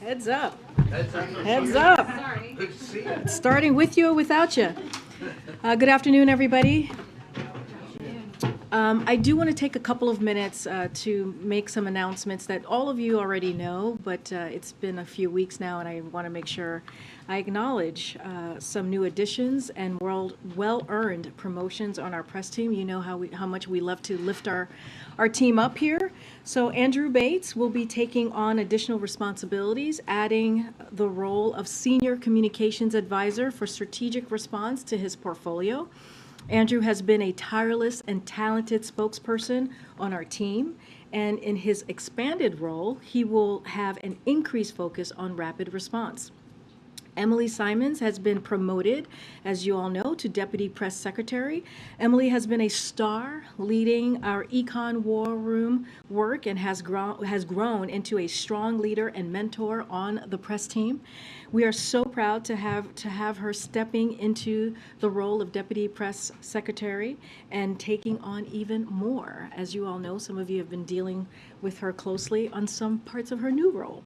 Heads up. Heads up. Heads up. Sorry. Good to see you. It's starting with you or without you. Good afternoon, everybody. I do want to take a couple of minutes to make some announcements that all of you already know, but it's been a few weeks now, and I want to make sure I acknowledge some new additions and well-earned promotions on our press team. You know how much we love to lift our team up here. So Andrew Bates will be taking on additional responsibilities, adding the role of Senior Communications Advisor for Strategic Response to his portfolio. Andrew has been a tireless and talented spokesperson on our team, and in his expanded role, he will have an increased focus on rapid response. Emily Simons has been promoted, as you all know, to Deputy Press Secretary. Emily has been a star leading our Econ War Room work and has grown into a strong leader and mentor on the press team. We are so proud to have her stepping into the role of Deputy Press Secretary and taking on even more. As you all know, some of you have been dealing with her closely on some parts of her new role.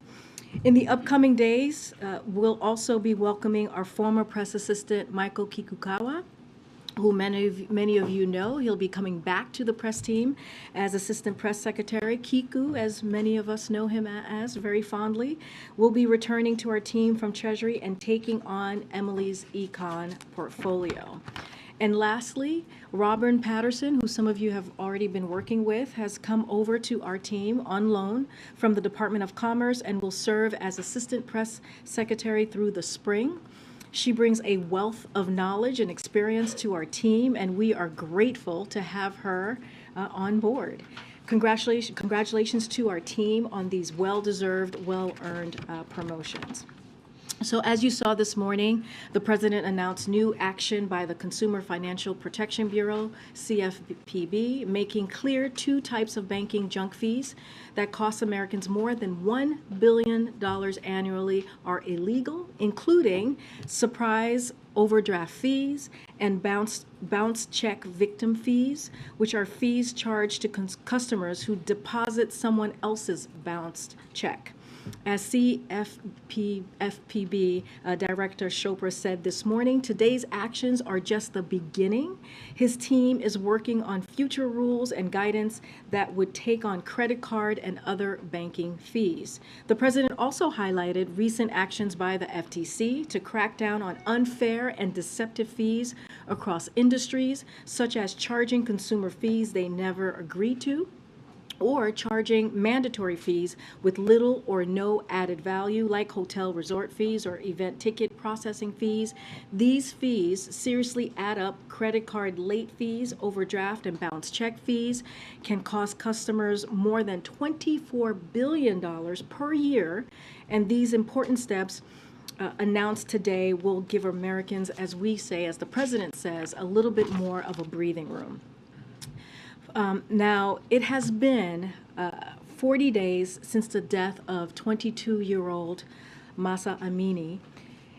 In the upcoming days, we'll also be welcoming our former press assistant, Michael Kikukawa, who many of you know. He'll be coming back to the press team as Assistant Press Secretary. Kiku, as many of us know him as very fondly, will be returning to our team from Treasury and taking on Emily's econ portfolio. And lastly, Robin Patterson, who some of you have already been working with, has come over to our team on loan from the Department of Commerce and will serve as Assistant Press Secretary through the spring. She brings a wealth of knowledge and experience to our team, and we are grateful to have her on board. Congratulations to our team on these well-deserved, well-earned promotions. So as you saw this morning, the President announced new action by the Consumer Financial Protection Bureau, CFPB, making clear two types of banking junk fees that cost Americans more than $1 billion annually are illegal, including surprise overdraft fees and bounce check victim fees, which are fees charged to customers who deposit someone else's bounced check. As CFPB Director Chopra said this morning, today's actions are just the beginning. His team is working on future rules and guidance that would take on credit card and other banking fees. The President also highlighted recent actions by the FTC to crack down on unfair and deceptive fees across industries, such as charging consumer fees they never agreed to, or charging mandatory fees with little or no added value, like hotel resort fees or event ticket processing fees. These fees seriously add up. Credit card late fees, overdraft and bounce check fees can cost customers more than $24 billion per year, and these important steps announced today will give Americans, as we say, as the President says, a little bit more of a breathing room. Now, it has been 40 days since the death of 22-year-old Mahsa Amini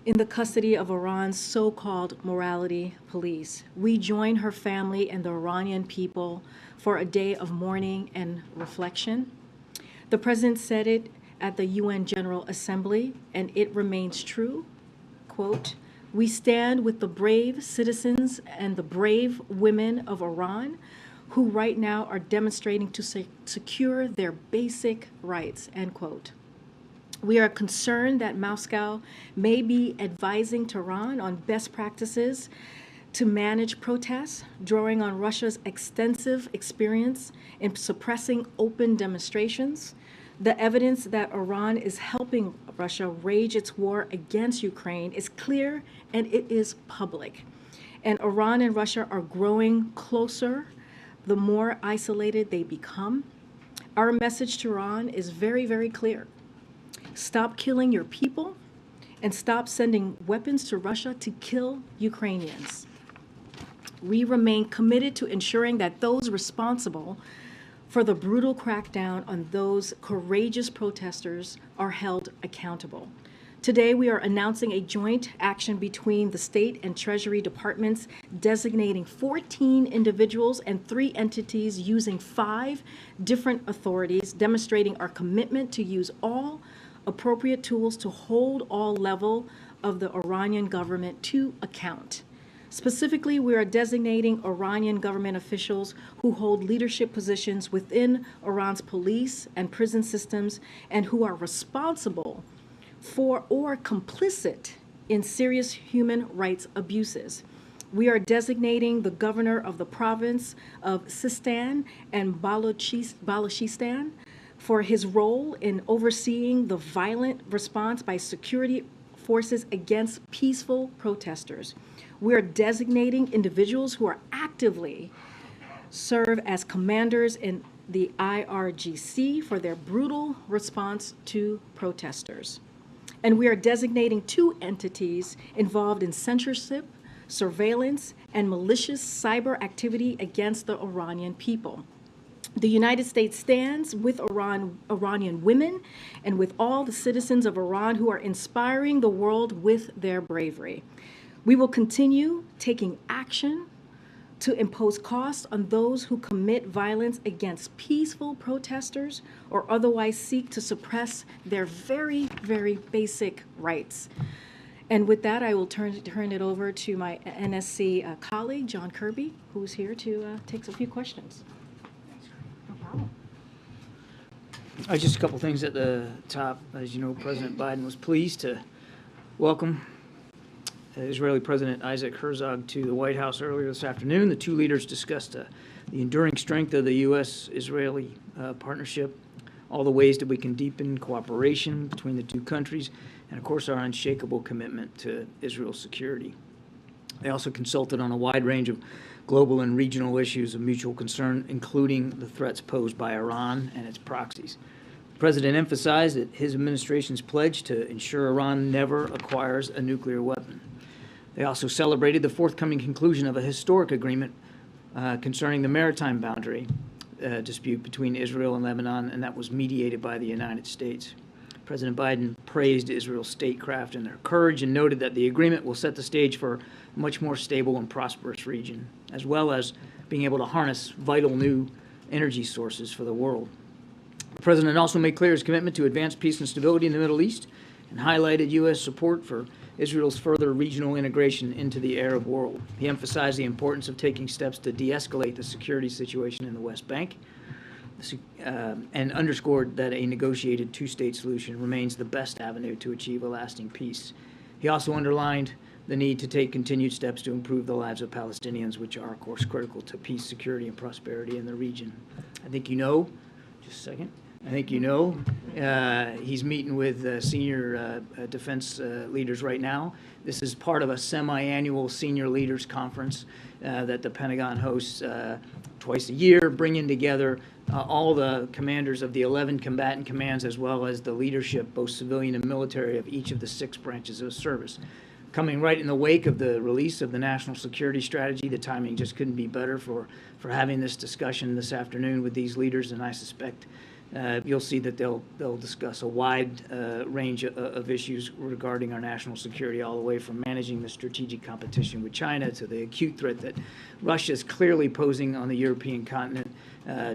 in the custody of Iran's so-called morality police. We join her family and the Iranian people for a day of mourning and reflection. The President said it at the UN General Assembly, and it remains true. Quote, "We stand with the brave citizens and the brave women of Iran who right now are demonstrating to secure their basic rights," end quote. We are concerned that Moscow may be advising Tehran on best practices to manage protests, drawing on Russia's extensive experience in suppressing open demonstrations. The evidence that Iran is helping Russia wage its war against Ukraine is clear and it is public. And Iran and Russia are growing closer the more isolated they become. Our message to Iran is very, very clear. Stop killing your people and stop sending weapons to Russia to kill Ukrainians. We remain committed to ensuring that those responsible for the brutal crackdown on those courageous protesters are held accountable. Today, we are announcing a joint action between the State and Treasury Departments designating 14 individuals and 3 entities using 5 different authorities, demonstrating our commitment to use all appropriate tools to hold all level of the Iranian government to account. Specifically, we are designating Iranian government officials who hold leadership positions within Iran's police and prison systems and who are responsible for or complicit in serious human rights abuses. We are designating the governor of the province of Sistan and Balochistan for his role in overseeing the violent response by security forces against peaceful protesters. We are designating individuals who are actively serve as commanders in the IRGC for their brutal response to protesters. And we are designating 2 entities involved in censorship, surveillance, and malicious cyber activity against the Iranian people. The United States stands with Iranian women and with all the citizens of Iran who are inspiring the world with their bravery. We will continue taking action to impose costs on those who commit violence against peaceful protesters or otherwise seek to suppress their very, very basic rights. And with that, I will turn it over to my NSC colleague, John Kirby, who's here to take a few questions. No problem. Just a couple things at the top. As you know, President Biden was pleased to welcome Israeli President Isaac Herzog to the White House earlier this afternoon. The 2 leaders discussed the enduring strength of the U.S.-Israeli partnership, all the ways that we can deepen cooperation between the 2 countries, and of course our unshakable commitment to Israel's security. They also consulted on a wide range of global and regional issues of mutual concern, including the threats posed by Iran and its proxies. The President emphasized that his administration's pledge to ensure Iran never acquires a nuclear weapon. They also celebrated the forthcoming conclusion of a historic agreement concerning the maritime boundary dispute between Israel and Lebanon, and that was mediated by the United States. President Biden praised Israel's statecraft and their courage and noted that the agreement will set the stage for a much more stable and prosperous region, as well as being able to harness vital new energy sources for the world. The President also made clear his commitment to advance peace and stability in the Middle East and highlighted U.S. support for Israel's further regional integration into the Arab world. He emphasized the importance of taking steps to de-escalate the security situation in the West Bank and underscored that a negotiated 2-state solution remains the best avenue to achieve a lasting peace. He also underlined the need to take continued steps to improve the lives of Palestinians, which are, of course, critical to peace, security, and prosperity in the region. I think you know, just a second, he's meeting with senior defense leaders right now. This is part of a semi-annual senior leaders conference that the Pentagon hosts twice a year, bringing together all the commanders of the 11 combatant commands, as well as the leadership, both civilian and military, of each of the 6 branches of service. Coming right in the wake of the release of the National Security Strategy, the timing just couldn't be better for having this discussion this afternoon with these leaders, and I suspect you'll see that they'll discuss a wide range of issues regarding our national security, all the way from managing the strategic competition with China to the acute threat that Russia is clearly posing on the European continent,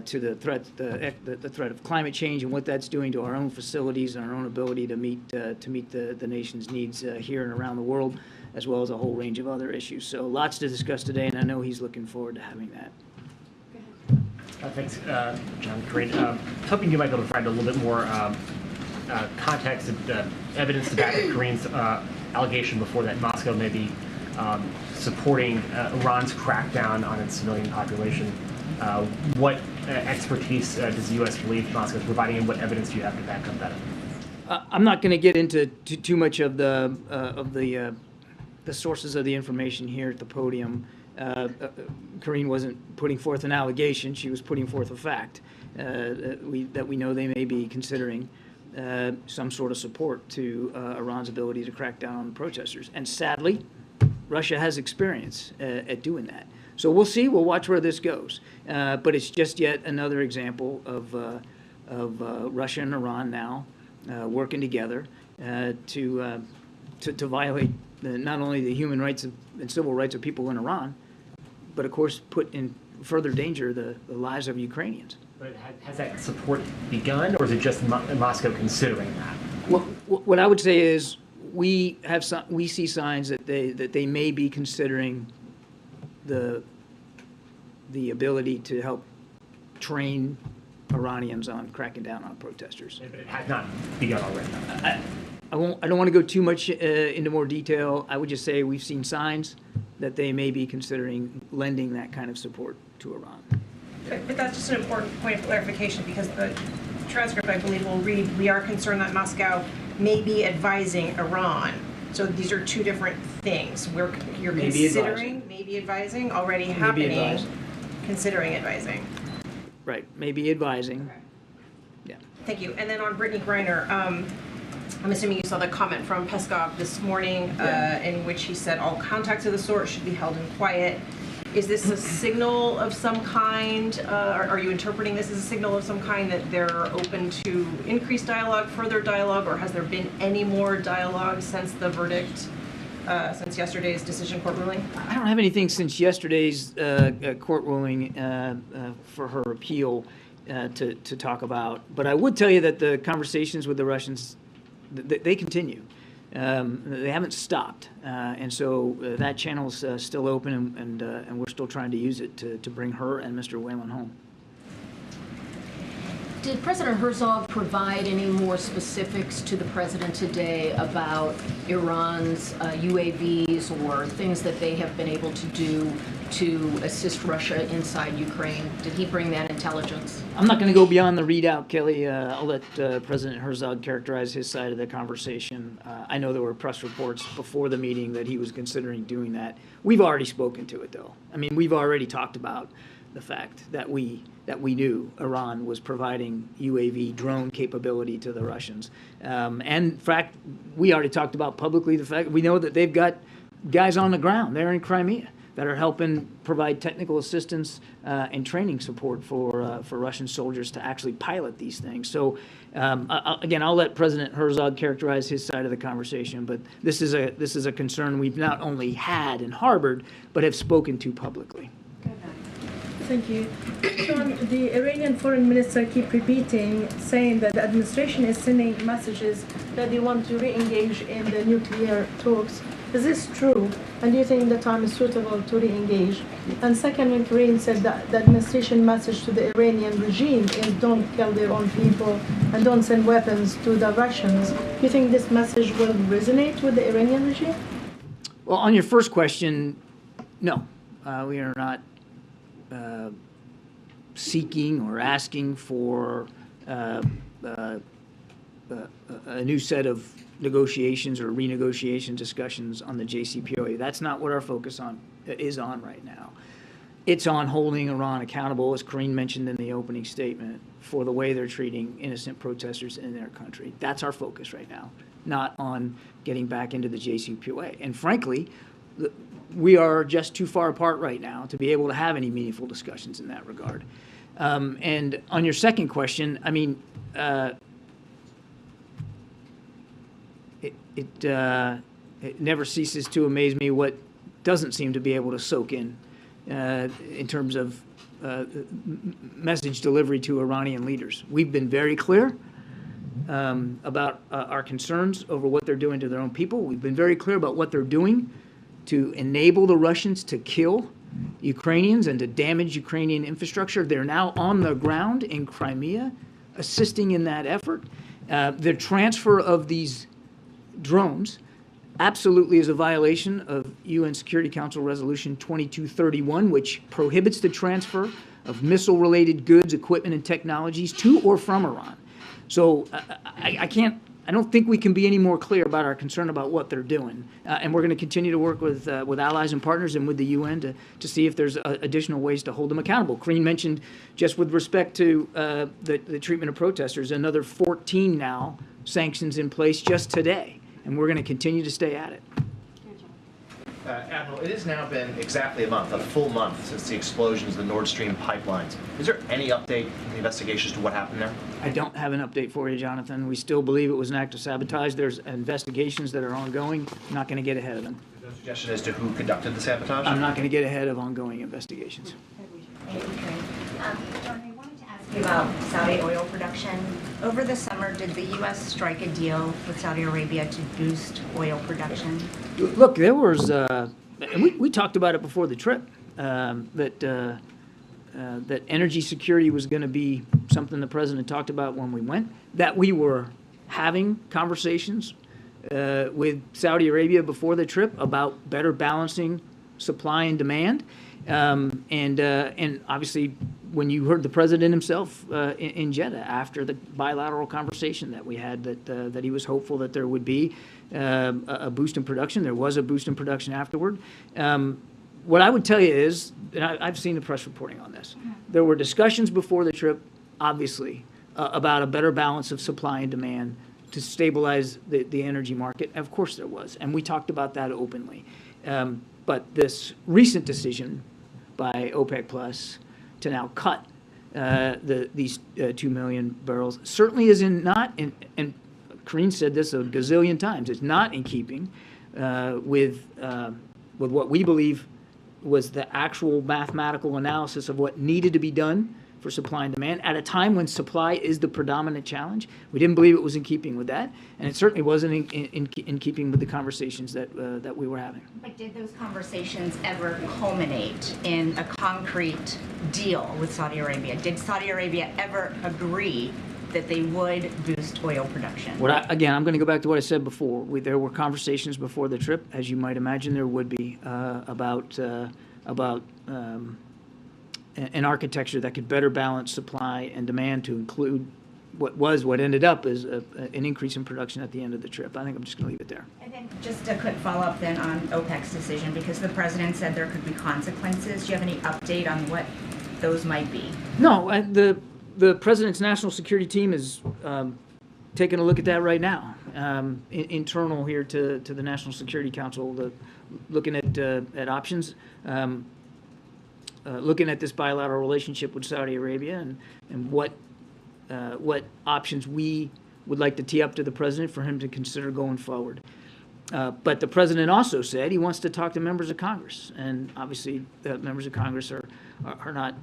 to the threat of climate change and what that's doing to our own facilities and our own ability to meet the nation's needs here and around the world, as well as a whole range of other issues. So lots to discuss today, and I know he's looking forward to having that. Thanks, John. Karine. Hoping you might be able to provide a little bit more context and evidence to back up Karine's allegation before that Moscow may be supporting Iran's crackdown on its civilian population. What expertise does the U.S. believe Moscow is providing, and what evidence do you have to back up that? I'm not going to get into too much of the sources of the information here at the podium. Karine wasn't putting forth an allegation; she was putting forth a fact that we know they may be considering some sort of support to Iran's ability to crack down on protesters. And sadly, Russia has experience at doing that. So we'll see. We'll watch where this goes. But it's just yet another example of Russia and Iran now working together to violate not only the human rights and civil rights of people in Iran, but of course put in further danger the lives of Ukrainians. But has that support begun, or is it just Moscow considering that? What I would say is, we see signs that they may be considering the ability to help train Iranians on cracking down on protesters. But it has not begun already. I don't want to go too much into more detail. I would just say we've seen signs that they may be considering lending that kind of support to Iran. But that's just an important point of clarification, because the transcript, I believe, will read, "We are concerned that Moscow may be advising Iran." So these are two different things. You're Maybe considering, maybe advising, already happening, advising. considering advising. Right, maybe advising. Yeah. Thank you. And then on Brittany Griner, I'm assuming you saw the comment from Peskov this morning in which he said all contacts of the sort should be held in quiet. Is this a signal of some kind? Are you interpreting this as a signal of some kind that they're open to increased dialogue, further dialogue, or has there been any more dialogue since the verdict, since yesterday's decision court ruling? I don't have anything since yesterday's court ruling for her appeal to talk about, but I would tell you that the conversations with the Russians, they continue. They haven't stopped, and so that channel's still open, and we're still trying to use it to bring her and Mr. Whalen home. Did President Herzog provide any more specifics to the president today about Iran's UAVs or things that they have been able to do to assist Russia inside Ukraine? Did he bring that intelligence? I'm not going to go beyond the readout, Kelly. I'll let President Herzog characterize his side of the conversation. I know there were press reports before the meeting that he was considering doing that. We've already spoken to it, though. I mean, we've already talked about the fact that we knew Iran was providing UAV drone capability to the Russians. And in fact, we already talked about publicly the fact we know that they've got guys on the ground there in Crimea that are helping provide technical assistance and training support for Russian soldiers to actually pilot these things. So again, I'll let President Herzog characterize his side of the conversation, but this is a concern we've not only had and harbored, but have spoken to publicly. Thank you. Sean, the Iranian foreign minister keep repeating, saying that the administration is sending messages that they want to re-engage in the nuclear talks. Is this true? And do you think the time is suitable to re-engage? And second, when Karine said that the administration message to the Iranian regime is don't kill their own people and don't send weapons to the Russians, do you think this message will resonate with the Iranian regime? Well, on your first question, no. We are not seeking or asking for a new set of negotiations or renegotiation discussions on the JCPOA. That's not what our focus is on right now. It's on holding Iran accountable, as Karine mentioned in the opening statement, for the way they're treating innocent protesters in their country. That's our focus right now, not on getting back into the JCPOA. And frankly, we are just too far apart right now to be able to have any meaningful discussions in that regard. And on your second question, I mean, it never ceases to amaze me what doesn't seem to be able to soak in terms of message delivery to Iranian leaders. We've been very clear about our concerns over what they're doing to their own people. We've been very clear about what they're doing to enable the Russians to kill Ukrainians and to damage Ukrainian infrastructure. They're now on the ground in Crimea, assisting in that effort. The transfer of these drones absolutely is a violation of UN Security Council Resolution 2231, which prohibits the transfer of missile-related goods, equipment, and technologies to or from Iran. So I don't think we can be any more clear about our concern about what they're doing. And we're going to continue to work with allies and partners and with the UN to see if there's additional ways to hold them accountable. Karine mentioned, just with respect to the treatment of protesters, another 14 now sanctions in place just today. And we're going to continue to stay at it. Admiral, it has now been exactly a month, a full month, since the explosions of the Nord Stream pipelines. Is there any update in the investigations to what happened there? I don't have an update for you, Jonathan. We still believe it was an act of sabotage. There's investigations that are ongoing. I'm not going to get ahead of them. There's no suggestion as to who conducted the sabotage? I'm not going to get ahead of ongoing investigations. John, I wanted to ask About Saudi oil production. Over the summer, did the U.S. strike a deal with Saudi Arabia to boost oil production? Look, there was, and we talked about it before the trip, that energy security was going to be something the president talked about when we went, that we were having conversations with Saudi Arabia before the trip about better balancing supply and demand. And obviously, when you heard the president himself in Jeddah after the bilateral conversation that we had, that he was hopeful that there would be a boost in production. There was a boost in production afterward. What I would tell you is, and I've seen the press reporting on this, there were discussions before the trip, obviously, about a better balance of supply and demand to stabilize the energy market. Of course there was, and we talked about that openly. But this recent decision by OPEC Plus to now cut these 2 million barrels certainly is not, and Karine said this a gazillion times, it's not in keeping with what we believe was the actual mathematical analysis of what needed to be done for supply and demand at a time when supply is the predominant challenge. We didn't believe it was in keeping with that, and it certainly wasn't in keeping with the conversations that we were having. But did those conversations ever culminate in a concrete deal with Saudi Arabia? Did Saudi Arabia ever agree that they would boost oil production? Again, I'm going to go back to what I said before. There were conversations before the trip, as you might imagine there would be, about an architecture that could better balance supply and demand to include what ended up as an increase in production at the end of the trip. I think I'm just going to leave it there. And then just a quick follow-up then on OPEC's decision, because the president said there could be consequences. Do you have any update on what those might be? No, the president's national security team is taking a look at that right now, internal here to the National Security Council, looking at options. Looking at this bilateral relationship with Saudi Arabia and what options we would like to tee up to the president for him to consider going forward. But the president also said he wants to talk to members of Congress, and obviously the members of Congress are not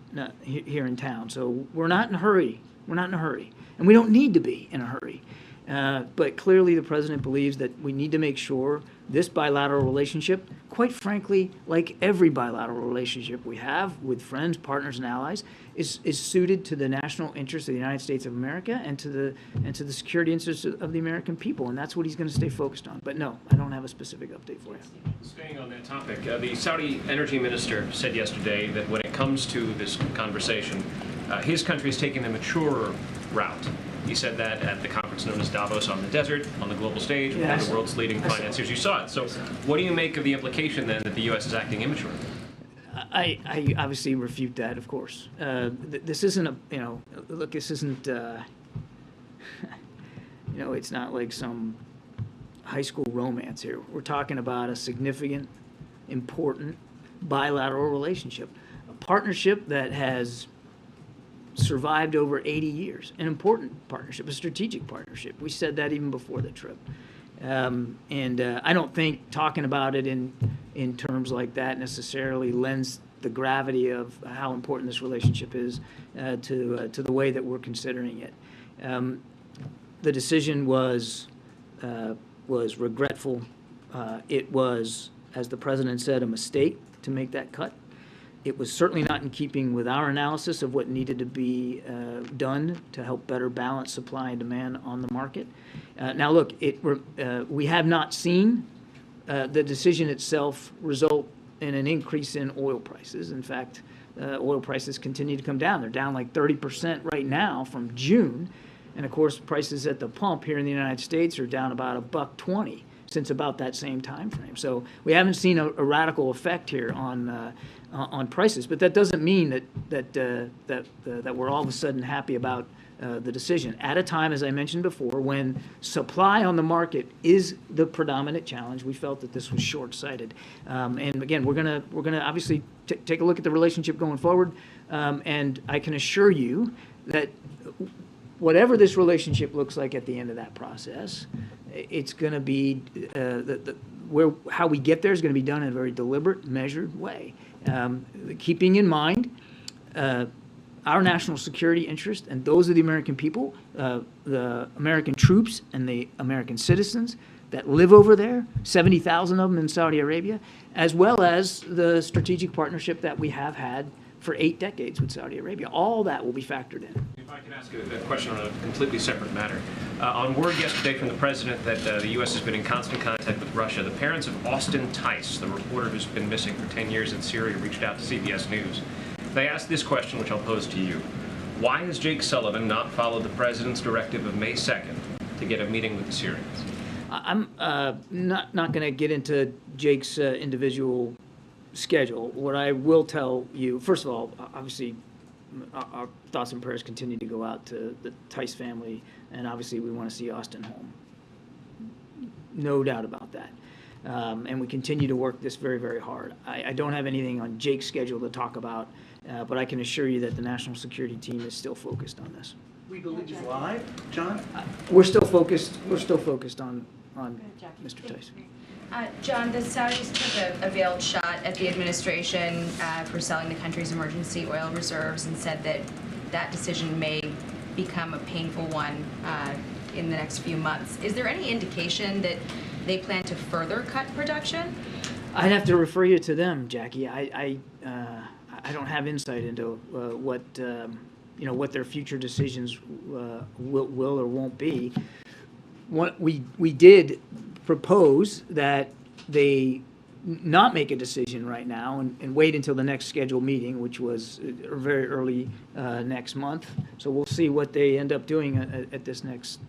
here in town. So we're not in a hurry. We're not in a hurry, and we don't need to be in a hurry. But clearly the president believes that we need to make sure this bilateral relationship, quite frankly, like every bilateral relationship we have with friends, partners, and allies, is suited to the national interests of the United States of America and to the security interests of the American people, and that's what he's going to stay focused on. But no, I don't have a specific update for you. Staying on that topic, the Saudi energy minister said yesterday that when it comes to this conversation, his country is taking the maturer route. He said that at the conference known as Davos on the Desert, on the global stage, with one of the world's leading financiers. You saw it. So what do you make of the implication, then, that the U.S. is acting immature? I obviously refute that, of course. This isn't look, this isn't, it's not like some high school romance here. We're talking about a significant, important bilateral relationship, a partnership that has survived over 80 years, an important partnership, a strategic partnership. We said that even before the trip. And I don't think talking about it in terms like that necessarily lends the gravity of how important this relationship is to the way that we're considering it. The decision was regretful. It was, as the president said, a mistake to make that cut. It was certainly not in keeping with our analysis of what needed to be done to help better balance supply and demand on the market. Now, look, we have not seen the decision itself result in an increase in oil prices. In fact, oil prices continue to come down. They're down like 30% right now from June. And, of course, prices at the pump here in the United States are down about $1.20 since about that same time frame. So we haven't seen a radical effect here on prices, but that doesn't mean that we're all of a sudden happy about the decision. At a time, as I mentioned before, when supply on the market is the predominant challenge, we felt that this was short-sighted. And again, we're gonna obviously take a look at the relationship going forward, and I can assure you that whatever this relationship looks like at the end of that process, it's going to be how we get there is going to be done in a very deliberate, measured way, keeping in mind our national security interest and those of the American people, the American troops and the American citizens that live over there, 70,000 of them in Saudi Arabia, as well as the strategic partnership that we have had for 8 decades with Saudi Arabia. All that will be factored in. If I can ask a question on a completely separate matter. On word yesterday from the president that the U.S. has been in constant contact with Russia, the parents of Austin Tice, the reporter who's been missing for 10 years in Syria, reached out to CBS News. They asked this question, which I'll pose to you. Why has Jake Sullivan not followed the president's directive of May 2nd to get a meeting with the Syrians? I'm not going to get into Jake's individual schedule. What I will tell you, first of all, obviously, our thoughts and prayers continue to go out to the Tice family, and obviously we want to see Austin home. No doubt about that. And we continue to work this very, very hard. I don't have anything on Jake's schedule to talk about, but I can assure you that the national security team is still focused on this. We believe he's alive, John? We're still focused on Mr. Tice. John, the Saudis took a veiled shot at the administration for selling the country's emergency oil reserves and said that that decision may become a painful one in the next few months. Is there any indication that they plan to further cut production? I'd have to refer you to them, Jackie. I don't have insight into what their future decisions will or won't be. What we did propose that they not make a decision right now and wait until the next scheduled meeting, which was very early next month. So we'll see what they end up doing at this next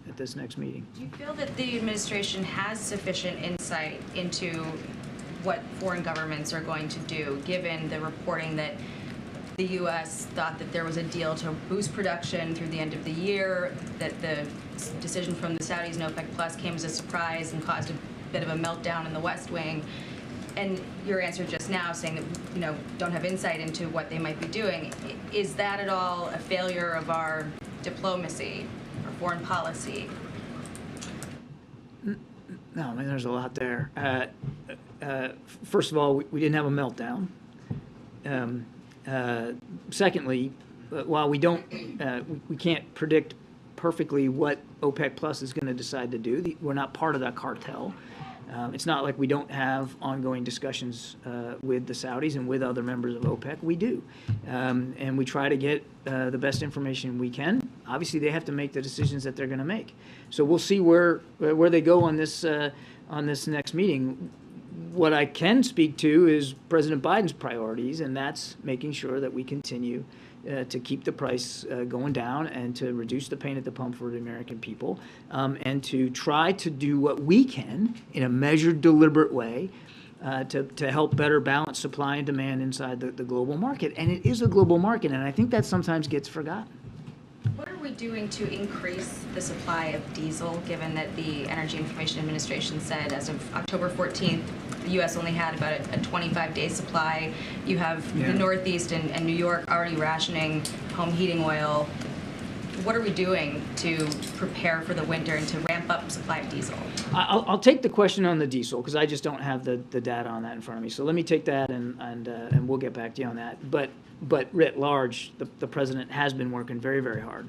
meeting. Do you feel that the administration has sufficient insight into what foreign governments are going to do, given the reporting that the U.S. thought that there was a deal to boost production through the end of the year, that the decision from the Saudis and OPEC Plus came as a surprise and caused a bit of a meltdown in the West Wing? And your answer just now saying that, don't have insight into what they might be doing. Is that at all a failure of our diplomacy or foreign policy? No, I mean, there's a lot there. First of all, we didn't have a meltdown. Secondly, while we can't predict perfectly what OPEC Plus is going to decide to do, we're not part of that cartel. It's not like we don't have ongoing discussions with the Saudis and with other members of OPEC. We do. And we try to get the best information we can. Obviously, they have to make the decisions that they're going to make. So we'll see where they go on this next meeting. What I can speak to is President Biden's priorities, and that's making sure that we continue to keep the price going down and to reduce the pain at the pump for the American people, and to try to do what we can in a measured, deliberate way to help better balance supply and demand inside the global market. And it is a global market, and I think that sometimes gets forgotten. What are we doing to increase the supply of diesel, given that the Energy Information Administration said as of October 14th, the U.S. only had about a 25-day supply? You have the Northeast and New York already rationing home heating oil. What are we doing to prepare for the winter and to ramp up supply of diesel? I'll take the question on the diesel because I just don't have the data on that in front of me. So let me take that and we'll get back to you on that. But writ large, the president has been working very, very hard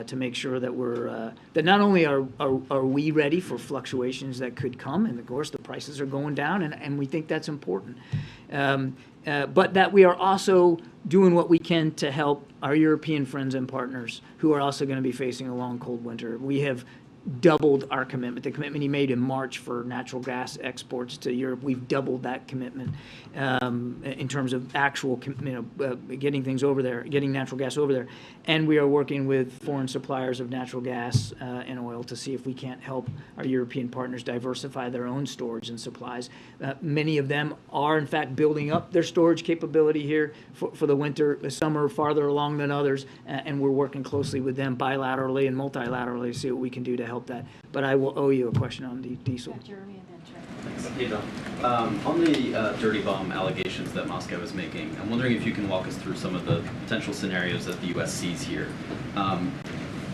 to make sure that that not only are we ready for fluctuations that could come, and of course the prices are going down, and we think that's important, but that we are also doing what we can to help our European friends and partners who are also going to be facing a long, cold winter. We have doubled our commitment. The commitment he made in March for natural gas exports to Europe, we've doubled that commitment in terms of actual, getting things over there, getting natural gas over there. And we are working with foreign suppliers of natural gas and oil to see if we can't help our European partners diversify their own storage and supplies. Many of them are, in fact, building up their storage capability here for the winter. Some are farther along than others, and we're working closely with them bilaterally and multilaterally to see what we can do to help that. But I will owe you a question on the diesel. Jeremy and then Trey. Hey, Don. On the dirty bomb allegations that Moscow is making, I'm wondering if you can walk us through some of the potential scenarios that the U.S. sees here.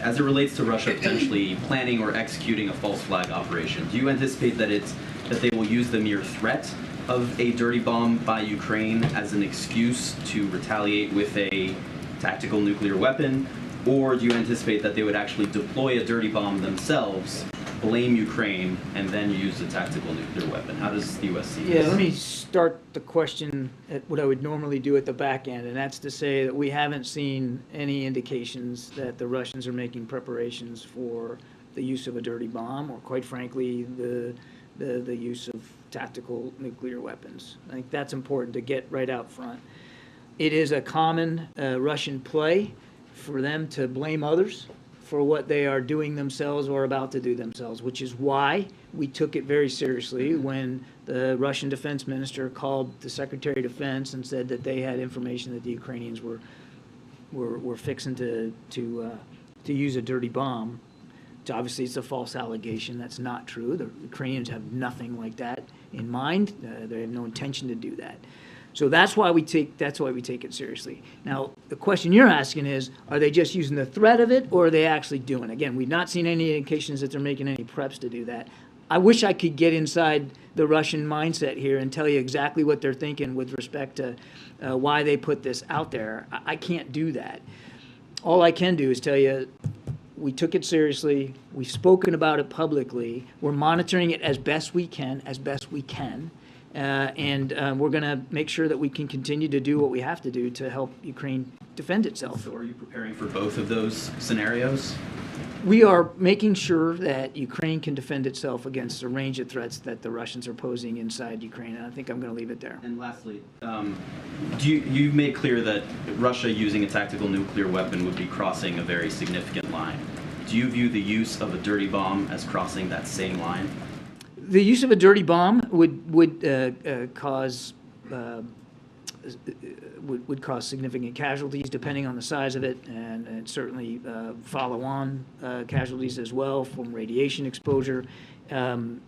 As it relates to Russia potentially planning or executing a false flag operation, do you anticipate that they will use the mere threat of a dirty bomb by Ukraine as an excuse to retaliate with a tactical nuclear weapon, or do you anticipate that they would actually deploy a dirty bomb themselves, blame Ukraine, and then use a tactical nuclear weapon? How does the U.S. see this? Yeah, let me start the question at what I would normally do at the back end, and that's to say that we haven't seen any indications that the Russians are making preparations for the use of a dirty bomb, or quite frankly, the use of tactical nuclear weapons. I think that's important to get right out front. It is a common Russian play for them to blame others for what they are doing themselves or about to do themselves, which is why we took it very seriously when the Russian defense minister called the Secretary of Defense and said that they had information that the Ukrainians were fixing to use a dirty bomb. So obviously, it's a false allegation. That's not true. The Ukrainians have nothing like that in mind. They have no intention to do that. So that's why we take it seriously. Now, the question you're asking is, are they just using the threat of it, or are they actually doing it? Again, we've not seen any indications that they're making any preps to do that. I wish I could get inside the Russian mindset here and tell you exactly what they're thinking with respect to why they put this out there. I can't do that. All I can do is tell you we took it seriously. We've spoken about it publicly. We're monitoring it as best we can, and we're going to make sure that we can continue to do what we have to do to help Ukraine defend itself. So are you preparing for both of those scenarios? We are making sure that Ukraine can defend itself against a range of threats that the Russians are posing inside Ukraine, and I think I'm going to leave it there. And lastly, you've made clear that Russia using a tactical nuclear weapon would be crossing a very significant line. Do you view the use of a dirty bomb as crossing that same line? The use of a dirty bomb would cause significant casualties depending on the size of it, and certainly follow-on casualties as well from radiation exposure. I'm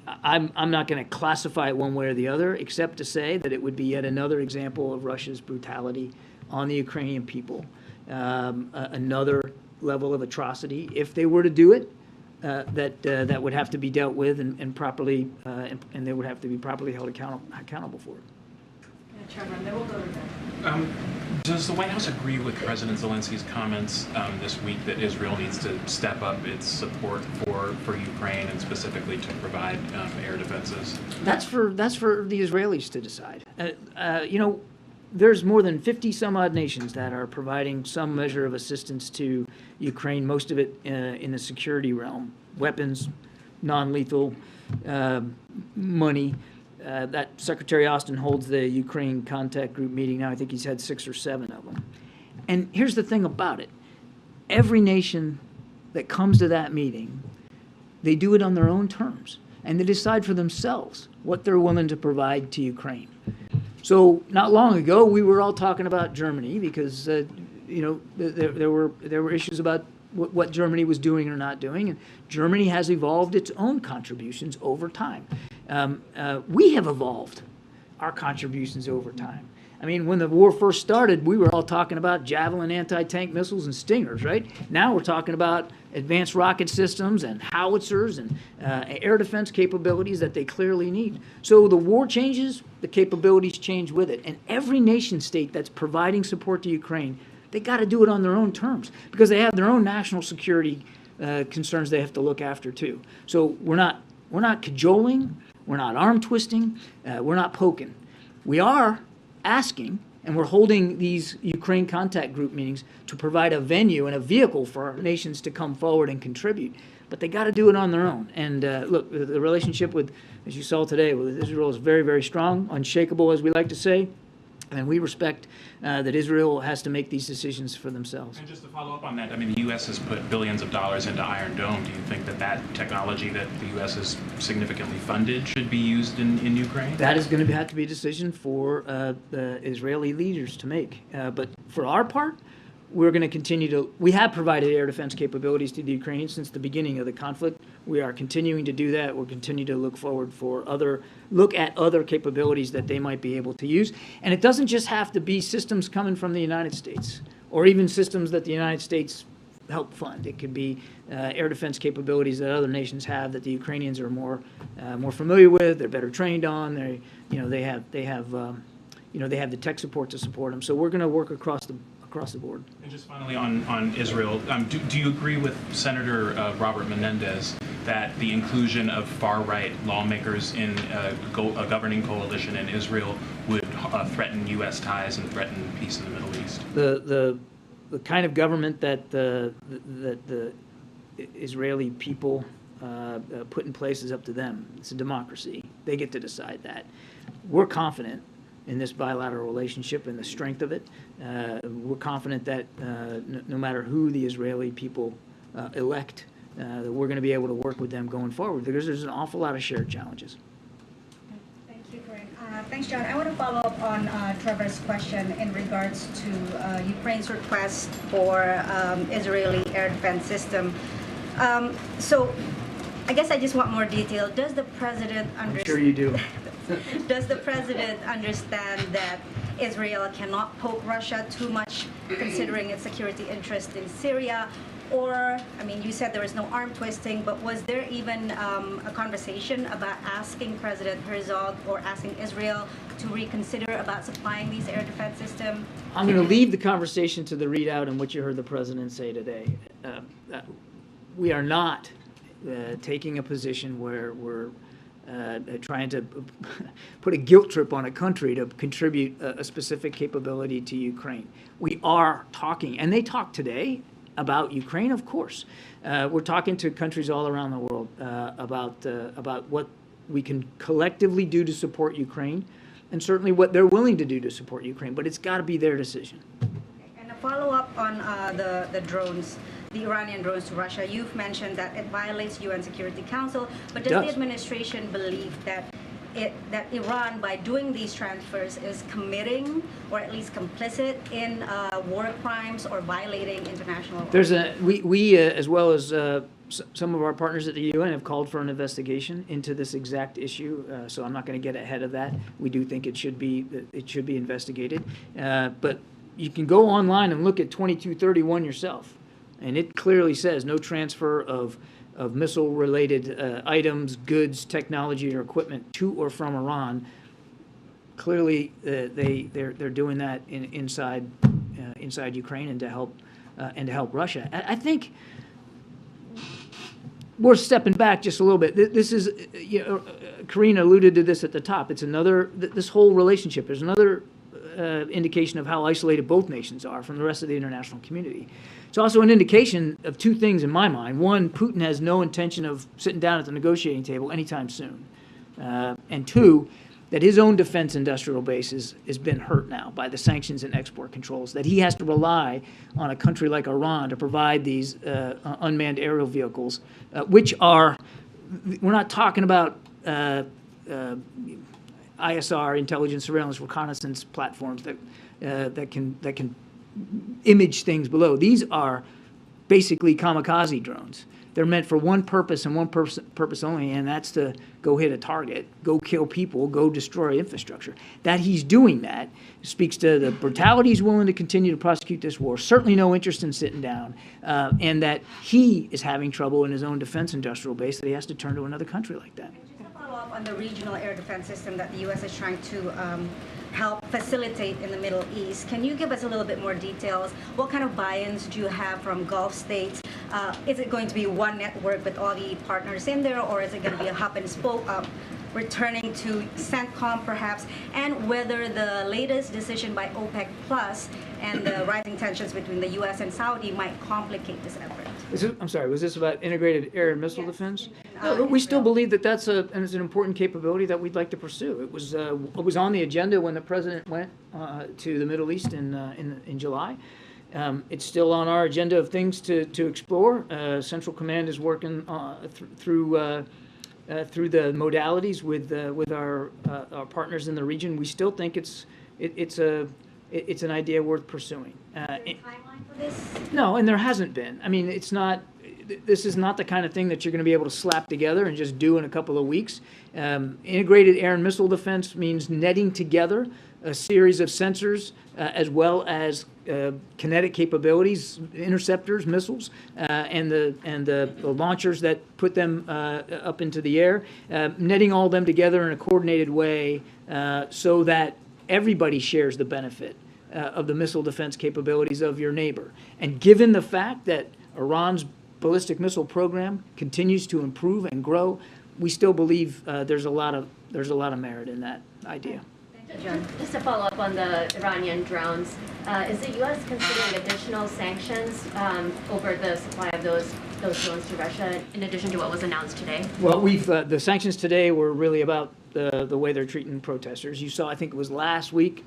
not going to classify it one way or the other, except to say that it would be yet another example of Russia's brutality on the Ukrainian people, another level of atrocity. If they were to do it, that would have to be dealt with and properly, and they would have to be properly held accountable for it. Does the White House agree with President Zelensky's comments this week that Israel needs to step up its support for Ukraine and specifically to provide air defenses? That's for the Israelis to decide. There's more than 50 some odd nations that are providing some measure of assistance to Ukraine, most of it in the security realm, weapons, non-lethal, money. That Secretary Austin holds the Ukraine contact group meeting now. I think he's had 6 or 7 of them. And here's the thing about it. Every nation that comes to that meeting, they do it on their own terms. And they decide for themselves what they're willing to provide to Ukraine. So not long ago, we were all talking about Germany because, there were issues about what Germany was doing or not doing. And Germany has evolved its own contributions over time. We have evolved our contributions over time. I mean, when the war first started, we were all talking about Javelin anti-tank missiles and Stingers, right? Now we're talking about advanced rocket systems and howitzers and air defense capabilities that they clearly need. So the war changes, the capabilities change with it. And every nation state that's providing support to Ukraine, they got to do it on their own terms because they have their own national security concerns they have to look after too. So we're not cajoling, we're not arm twisting, we're not poking. We are asking, and we're holding these Ukraine contact group meetings to provide a venue and a vehicle for our nations to come forward and contribute. But they got to do it on their own. And look, the relationship with, as you saw today, with Israel is very, very strong, unshakable, as we like to say. And we respect that Israel has to make these decisions for themselves. And just to follow up on that, I mean, the U.S. has put billions of dollars into Iron Dome. Do you think that technology that the U.S. has significantly funded should be used in Ukraine? That is going to have to be a decision for the Israeli leaders to make. But for our part, we're going to continue to, we have provided air defense capabilities to the Ukrainians since the beginning of the conflict. We are continuing to do that. We'll continue to look forward for look at other capabilities that they might be able to use. And it doesn't just have to be systems coming from the United States or even systems that the United States help fund. It could be air defense capabilities that other nations have that the Ukrainians are more familiar with. They're better trained on. They have they have the tech support to support them. So we're going to work across the board. And just finally on Israel, do you agree with Senator Robert Menendez that the inclusion of far-right lawmakers in a governing coalition in Israel would threaten U.S. ties and threaten peace in the Middle East? The kind of government that the Israeli people put in place is up to them. It's a democracy. They get to decide that. We're confident in this bilateral relationship and the strength of it. We're confident that no matter who the Israeli people elect, that we're going to be able to work with them going forward, because there's an awful lot of shared challenges. Thank you, Karine. Thanks, John. I want to follow up on Trevor's question in regards to Ukraine's request for Israeli air defense system. So I guess I just want more detail. Does the president understand? I'm sure you do. Does the president understand that Israel cannot poke Russia too much, considering its security interest in Syria? Or, I mean, you said there was no arm twisting, but was there even a conversation about asking President Herzog or asking Israel to reconsider about supplying these air defense systems? I'm going to leave the conversation to the readout and what you heard the president say today. We are not taking a position where we're trying to put a guilt trip on a country to contribute a specific capability to Ukraine. We are talking, and they talked today about Ukraine, of course. We're talking to countries all around the world about what we can collectively do to support Ukraine, and certainly what they're willing to do to support Ukraine, but it's got to be their decision. And a follow-up on the drones, the Iranian drones to Russia. You've mentioned that it violates UN Security Council, but does the administration believe that Iran, by doing these transfers, is committing or at least complicit in war crimes or violating international law? There's we as well as some of our partners at the UN have called for an investigation into this exact issue. So I'm not going to get ahead of that. We do think it should be investigated. But you can go online and look at 2231 yourself, and it clearly says no transfer of missile-related items, goods, technology, or equipment to or from Iran. Clearly, they're doing that inside Ukraine and to help Russia. I think we're stepping back just a little bit. This is, Karine alluded to this at the top. It's another, this whole relationship. There's another indication of how isolated both nations are from the rest of the international community. It's also an indication of two things in my mind. One, Putin has no intention of sitting down at the negotiating table anytime soon. And two, that his own defense industrial base has been hurt now by the sanctions and export controls, that he has to rely on a country like Iran to provide these unmanned aerial vehicles, which are, we're not talking about ISR, intelligence, surveillance, reconnaissance platforms that can image things below. These are basically kamikaze drones. They're meant for one purpose and one purpose only, and that's to go hit a target, go kill people, go destroy infrastructure. That he's doing that speaks to the brutality he's willing to continue to prosecute this war, certainly no interest in sitting down, and that he is having trouble in his own defense industrial base, that he has to turn to another country like that. Just to follow up on the regional air defense system that the U.S. is trying to help facilitate in the Middle East. Can you give us a little bit more details? What kind of buy-ins do you have from Gulf states? Is it going to be one network with all the partners in there, or is it going to be a hub and spoke, returning to CENTCOM perhaps? And whether the latest decision by OPEC Plus and the rising tensions between the U.S. and Saudi might complicate this effort? I'm sorry, was this about integrated air and missile defense? No, we still believe that that's an important capability that we'd like to pursue. It was on the agenda when the president went to the Middle East in July. It's still on our agenda of things to explore. Central Command is working through the modalities with our partners in the region. We still think it's an idea worth pursuing. No, and there hasn't been. I mean, it's not. This is not the kind of thing that you're going to be able to slap together and just do in a couple of weeks. Integrated air and missile defense means netting together a series of sensors as well as kinetic capabilities, interceptors, missiles, and the launchers that put them up into the air, netting all of them together in a coordinated way so that everybody shares the benefit of the missile defense capabilities of your neighbor. And given the fact that Iran's ballistic missile program continues to improve and grow, we still believe there's a lot of merit in that idea. John, just to follow up on the Iranian drones, is the U.S. considering additional sanctions over the supply of those drones to Russia, in addition to what was announced today? Well, the sanctions today were really about the way they're treating protesters. You saw, I think it was last week,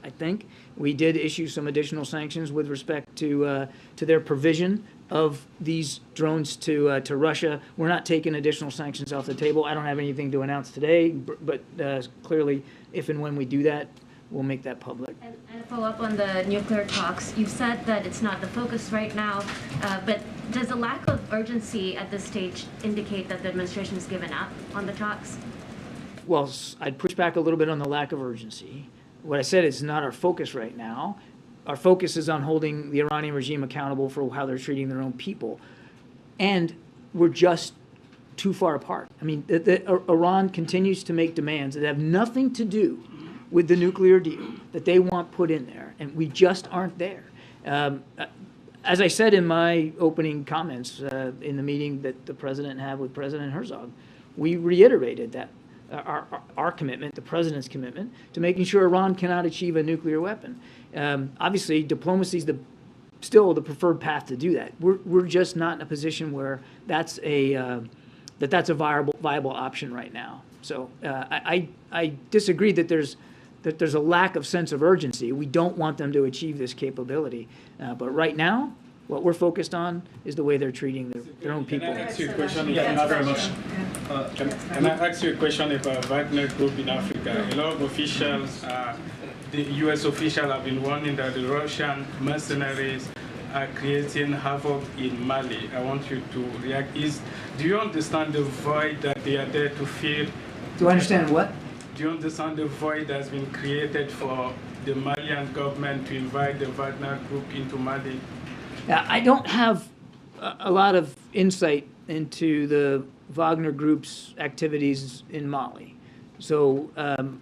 we did issue some additional sanctions with respect to their provision of these drones to Russia. We're not taking additional sanctions off the table. I don't have anything to announce today, but clearly, if and when we do that, we'll make that public. And a follow up on the nuclear talks, you've said that it's not the focus right now, but does the lack of urgency at this stage indicate that the administration has given up on the talks? Well, I'd push back a little bit on the lack of urgency. What I said is not our focus right now. Our focus is on holding the Iranian regime accountable for how they're treating their own people. And we're just too far apart. I mean, Iran continues to make demands that have nothing to do with the nuclear deal that they want put in there, and we just aren't there. As I said in my opening comments in the meeting that the president had with President Herzog, we reiterated that our commitment, the president's commitment, to making sure Iran cannot achieve a nuclear weapon. Obviously, diplomacy is still the preferred path to do that. We're just not in a position where that's a viable option right now. So I disagree that there's a lack of sense of urgency. We don't want them to achieve this capability, but right now, what we're focused on is the way they're treating their own people. Can I ask you a question? Can I ask you a question about Wagner Group in Africa? A lot of officials, the U.S. officials have been warning that the Russian mercenaries are creating havoc in Mali. I want you to react. Do you understand the void that they are there to fill? Do I understand what? Do you understand the void that's been created for the Malian government to invite the Wagner Group into Mali? I don't have a lot of insight into the Wagner Group's activities in Mali. So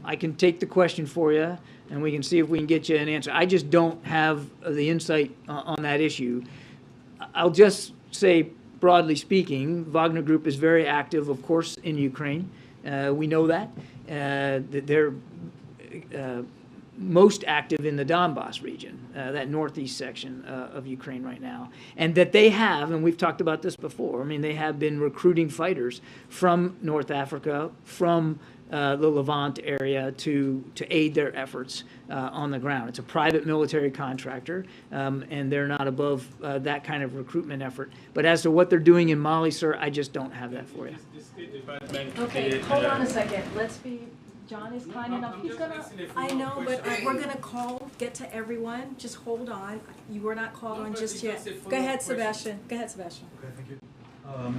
I can take the question for you, and we can see if we can get you an answer. I just don't have the insight on that issue. I'll just say, broadly speaking, Wagner Group is very active, of course, in Ukraine. We know that. They're most active in the Donbass region, that northeast section of Ukraine right now. And that they have, and we've talked about this before, I mean, they have been recruiting fighters from North Africa, from the Levant area to aid their efforts on the ground. It's a private military contractor, and they're not above that kind of recruitment effort. But as to what they're doing in Mali, sir, I just don't have that for you. Okay, hold on a second. Let's be... John is kind enough. He's gonna. I know, but we're gonna get to everyone. Just hold on. You were not called on just yet. Go ahead, Sebastian. Go ahead, Sebastian. Okay, thank you.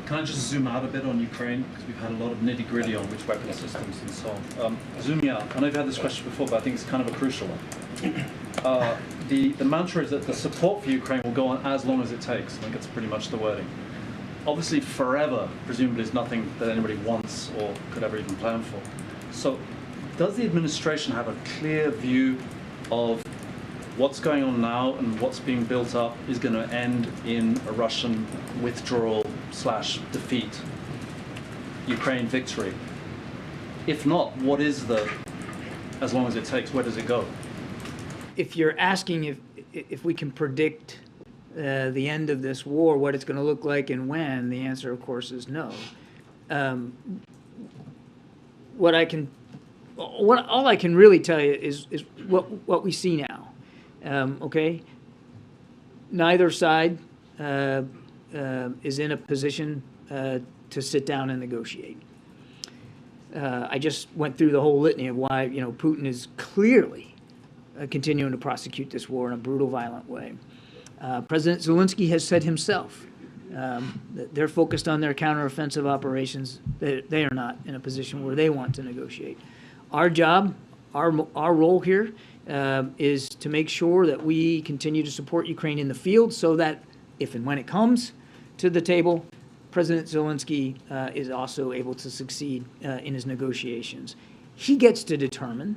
Can I just zoom out a bit on Ukraine, because we've had a lot of nitty-gritty on which weapon systems and so on. Zooming out, I know you've had this question before, but I think it's kind of a crucial one. The mantra is that the support for Ukraine will go on as long as it takes. I think that's pretty much the wording. Obviously, forever, presumably, is nothing that anybody wants or could ever even plan for. So, does the administration have a clear view of what's going on now and what's being built up is going to end in a Russian withdrawal / defeat, Ukraine victory? If not, what is the, as long as it takes, where does it go? If you're asking if we can predict the end of this war, what it's going to look like and when, the answer, of course, is no. All I can really tell you is what we see now. Okay, neither side is in a position to sit down and negotiate. I just went through the whole litany of why Putin is clearly continuing to prosecute this war in a brutal, violent way. President Zelensky has said himself that they're focused on their counteroffensive operations. They are not in a position where they want to negotiate. Our job, our role here is to make sure that we continue to support Ukraine in the field so that if and when it comes to the table, President Zelensky is also able to succeed in his negotiations. He gets to determine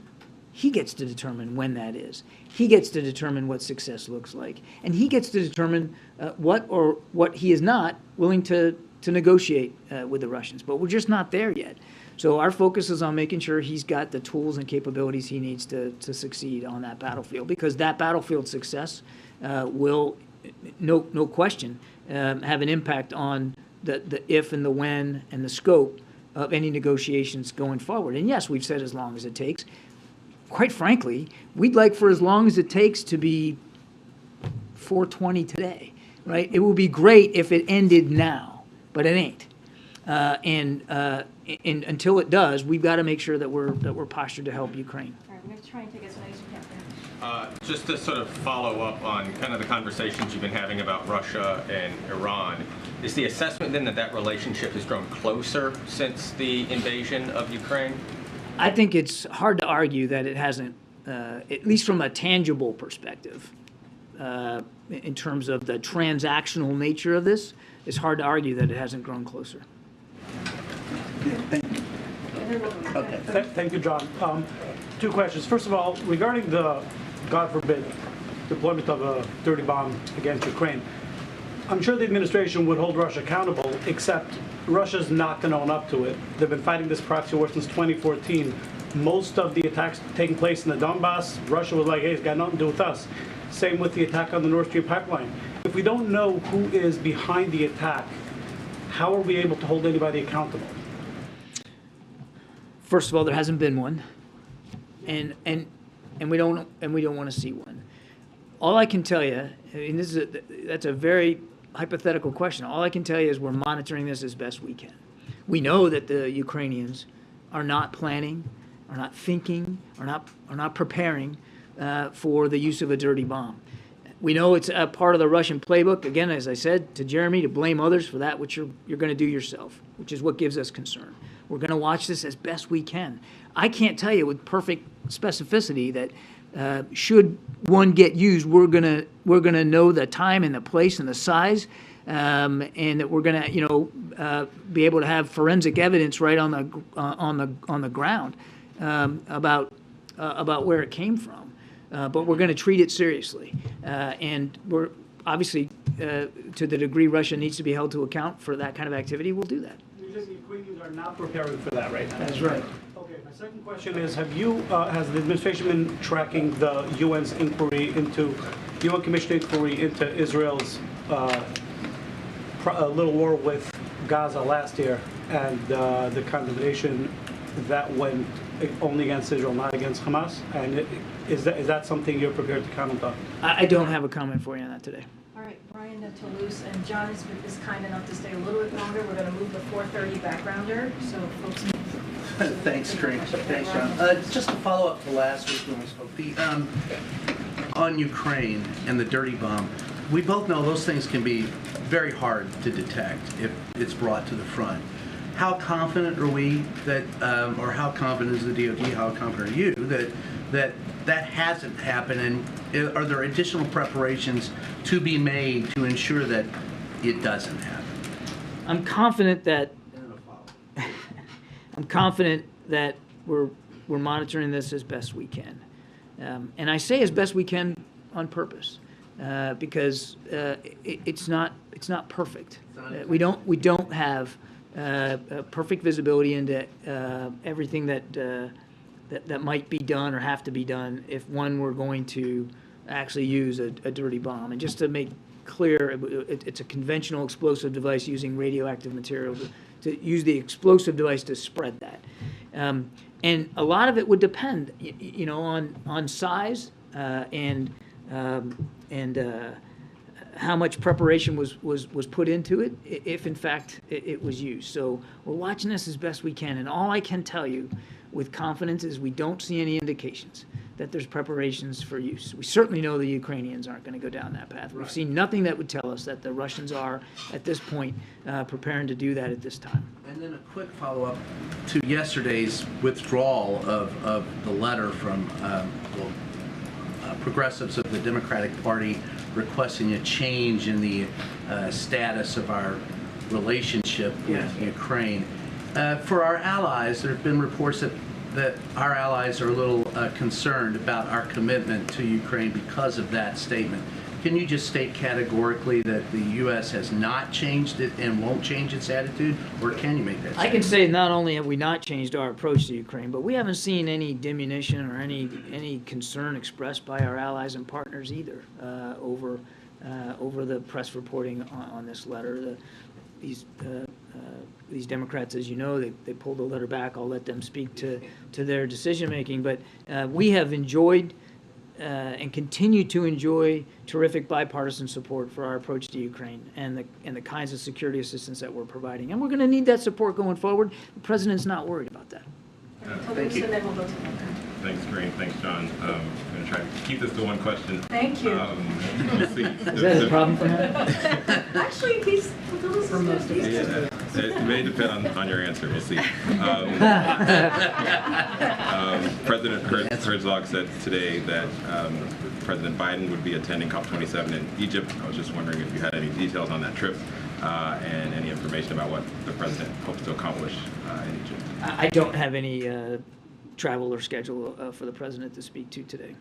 He gets to determine when that is. He gets to determine what success looks like. And he gets to determine what he is not willing to negotiate with the Russians. But we're just not there yet. So our focus is on making sure he's got the tools and capabilities he needs to succeed on that battlefield, because that battlefield success will, no question, have an impact on the if and the when and the scope of any negotiations going forward. And yes, we've said as long as it takes. Quite frankly, we'd like for as long as it takes to be 420 today, right? It would be great if it ended now, but it ain't. And until it does, we've got to make sure that we're postured to help Ukraine. All right, we're going to try and take as many as we can. Just to sort of follow up on kind of the conversations you've been having about Russia and Iran, is the assessment then that that relationship has grown closer since the invasion of Ukraine? I think it's hard to argue that it hasn't, at least from a tangible perspective, in terms of the transactional nature of this, it's hard to argue that it hasn't grown closer. Okay. Thank you, John. Two questions. First of all, regarding the, God forbid, deployment of a dirty bomb against Ukraine, I'm sure the administration would hold Russia accountable, except Russia's not going to own up to it. They've been fighting this proxy war since 2014. Most of the attacks taking place in the Donbass, Russia was like, hey, it's got nothing to do with us. Same with the attack on the Nord Stream pipeline. If we don't know who is behind the attack, how are we able to hold anybody accountable? First of all, there hasn't been one, and we don't want to see one. All I can tell you, and that's a very hypothetical question. All I can tell you is we're monitoring this as best we can. We know that the Ukrainians are not planning, are not thinking, are not preparing for the use of a dirty bomb. We know it's a part of the Russian playbook, again, as I said to Jeremy, to blame others for that which you're going to do yourself, which is what gives us concern. We're going to watch this as best we can. I can't tell you with perfect specificity that should one get used, we're gonna know the time and the place and the size, and that we're gonna be able to have forensic evidence right on the ground about where it came from. But we're going to treat it seriously, and we're obviously to the degree Russia needs to be held to account for that kind of activity, we'll do that. The Ukrainians are not preparing for that right now. That's right. Okay, my second question is, has the administration been tracking the UN's inquiry into, UN Commission inquiry into Israel's little war with Gaza last year, and the condemnation that went only against Israel, not against Hamas? And is that something you're prepared to comment on? I don't have a comment for you on that today. All right, Brian and Toulouse, and John is kind enough to stay a little bit longer. We're going to move the 4:30 backgrounder, so folks. Thanks, Karine. Thanks, John. Just to follow up to last week when we spoke, on Ukraine and the dirty bomb, we both know those things can be very hard to detect if it's brought to the front. How confident are we that, or how confident is the DOD, how confident are you that hasn't happened, and are there additional preparations to be made to ensure that it doesn't happen? I'm confident that we're monitoring this as best we can, and I say as best we can on purpose, because it's not perfect. We don't have perfect visibility into everything that might be done or have to be done if one were going to actually use a dirty bomb. And just to make clear, it's a conventional explosive device using radioactive material to use the explosive device to spread that. And a lot of it would depend, on size and how much preparation was put into it, if in fact it was used. So we're watching this as best we can, and all I can tell you with confidence is we don't see any indications that there's preparations for use. We certainly know the Ukrainians aren't going to go down that path. We've seen nothing that would tell us that the Russians are, at this point, preparing to do that at this time. And then a quick follow-up to yesterday's withdrawal of the letter from progressives of the Democratic Party requesting a change in the status of our relationship with Ukraine. For our allies, there have been reports that that our allies are a little concerned about our commitment to Ukraine because of that statement. Can you just state categorically that the U.S. has not changed it and won't change its attitude, or can you make that statement? I can say not only have we not changed our approach to Ukraine, but we haven't seen any diminution or any concern expressed by our allies and partners either over the press reporting on this letter. These Democrats, as you know, they pulled the letter back. I'll let them speak to their decision making, but we have enjoyed and continue to enjoy terrific bipartisan support for our approach to Ukraine and the kinds of security assistance that we're providing. And we're going to need that support going forward. The president's not worried about that. Thank you. Thanks, Karine. Thanks, John. I'm going to try to keep this to one question. Thank you. We'll see. Is that a problem for him? Actually, he's for most of Yeah, it may depend on your answer. We'll see. President Herzog said today that President Biden would be attending COP27 in Egypt. I was just wondering if you had any details on that trip and any information about what the president hopes to accomplish in Egypt. I don't have any travel or schedule for the president to speak to today.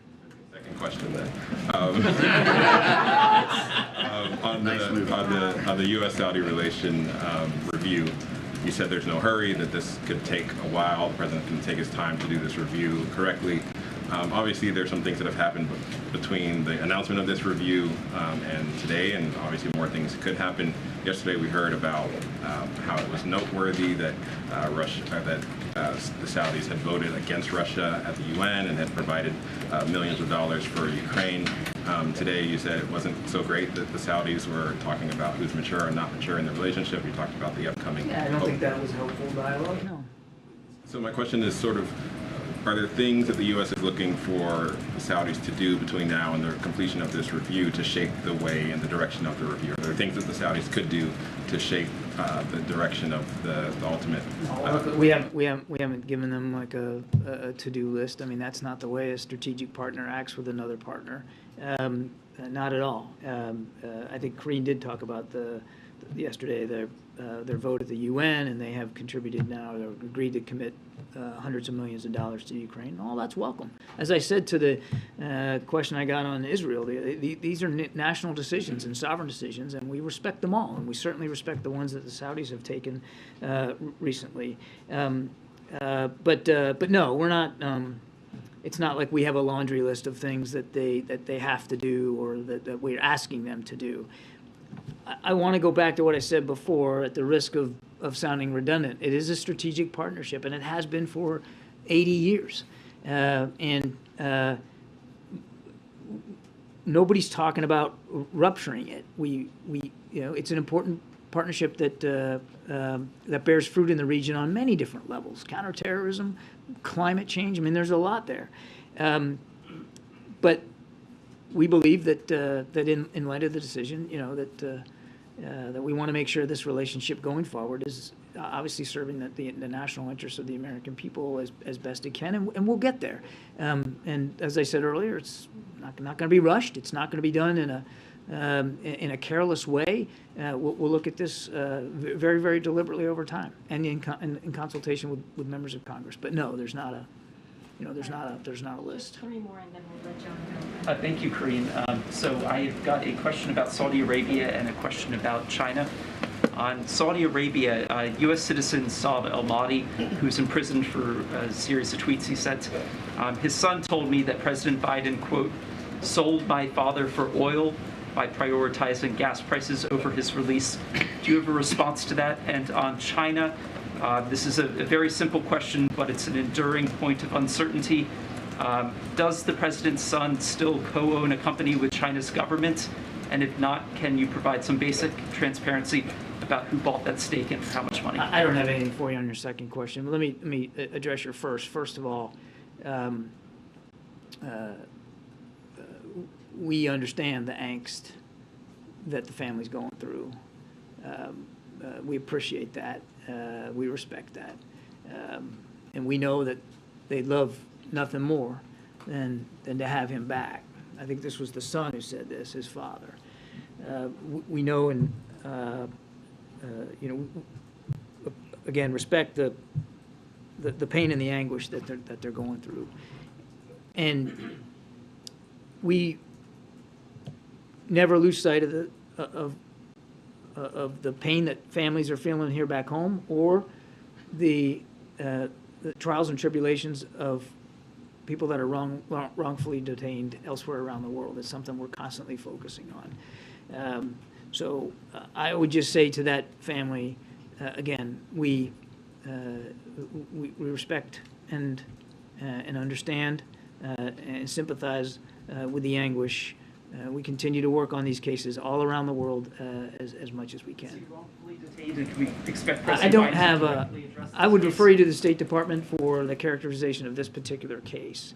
Second question then. On the U.S.-Saudi relation review, you said there's no hurry, that this could take a while. The president can take his time to do this review correctly. Obviously, there's some things that have happened between the announcement of this review and today, and obviously more things could happen. Yesterday, we heard about how it was noteworthy that the Saudis had voted against Russia at the UN and had provided millions of dollars for Ukraine. Today, you said it wasn't so great that the Saudis were talking about who's mature and not mature in the relationship. You talked about the upcoming. I don't think that was helpful dialogue. No. So my question is sort of, are there things that the U.S. is looking for the Saudis to do between now and the completion of this review to shape the way and the direction of the review? Are there things that the Saudis could do to shape the direction of the ultimate? We haven't given them like a to-do list. I mean, that's not the way a strategic partner acts with another partner. Not at all. I think Karine did talk about yesterday their vote at the UN, and they have contributed now, or agreed to commit hundreds of millions of dollars to Ukraine. All that's welcome. As I said to the question I got on Israel, these are national decisions and sovereign decisions, and we respect them all, and we certainly respect the ones that the Saudis have taken recently. But no, we're not. It's not like we have a laundry list of things that they have to do or that we're asking them to do. I want to go back to what I said before, at the risk of sounding redundant. It is a strategic partnership, and it has been for 80 years. Nobody's talking about rupturing it. It's an important partnership that bears fruit in the region on many different levels: counterterrorism, climate change. I mean, there's a lot there. But we believe that in light of the decision, that we want to make sure this relationship going forward is obviously serving the national interests of the American people as best it can, and we'll get there. And as I said earlier, it's not going to be rushed. It's not going to be done in a careless way. We'll look at this very, very deliberately over time, and in consultation with members of Congress. But no, there's not a list. Three more, and then we'll let John go. Thank you, Karine. So I've got a question about Saudi Arabia and a question about China. On Saudi Arabia, U.S. citizen Saad al-Mahdi, who's in prison for a series of tweets he sent, his son told me that President Biden, quote, sold my father for oil by prioritizing gas prices over his release. Do you have a response to that? And on China, this is a very simple question, but it's an enduring point of uncertainty. Does the president's son still co-own a company with China's government? And if not, can you provide some basic transparency about who bought that stake and for how much money? I don't have anything for you on your second question, but let me address your first. First of all, we understand the angst that the family's going through. We appreciate that. We respect that. And we know that they'd love nothing more than to have him back. I think this was the son who said this, his father. We know and, again, respect the the pain and the anguish that they're going through. And we never lose sight of the pain that families are feeling here back home, or the trials and tribulations of people that are wrongfully detained elsewhere around the world. It's something we're constantly focusing on. So I would just say to that family, again, we respect and understand and sympathize with the anguish. We continue to work on these cases all around the world as much as we can. Can we expect I President don't Biden to have a, directly address I this would case? refer you to the State Department for the characterization of this particular case.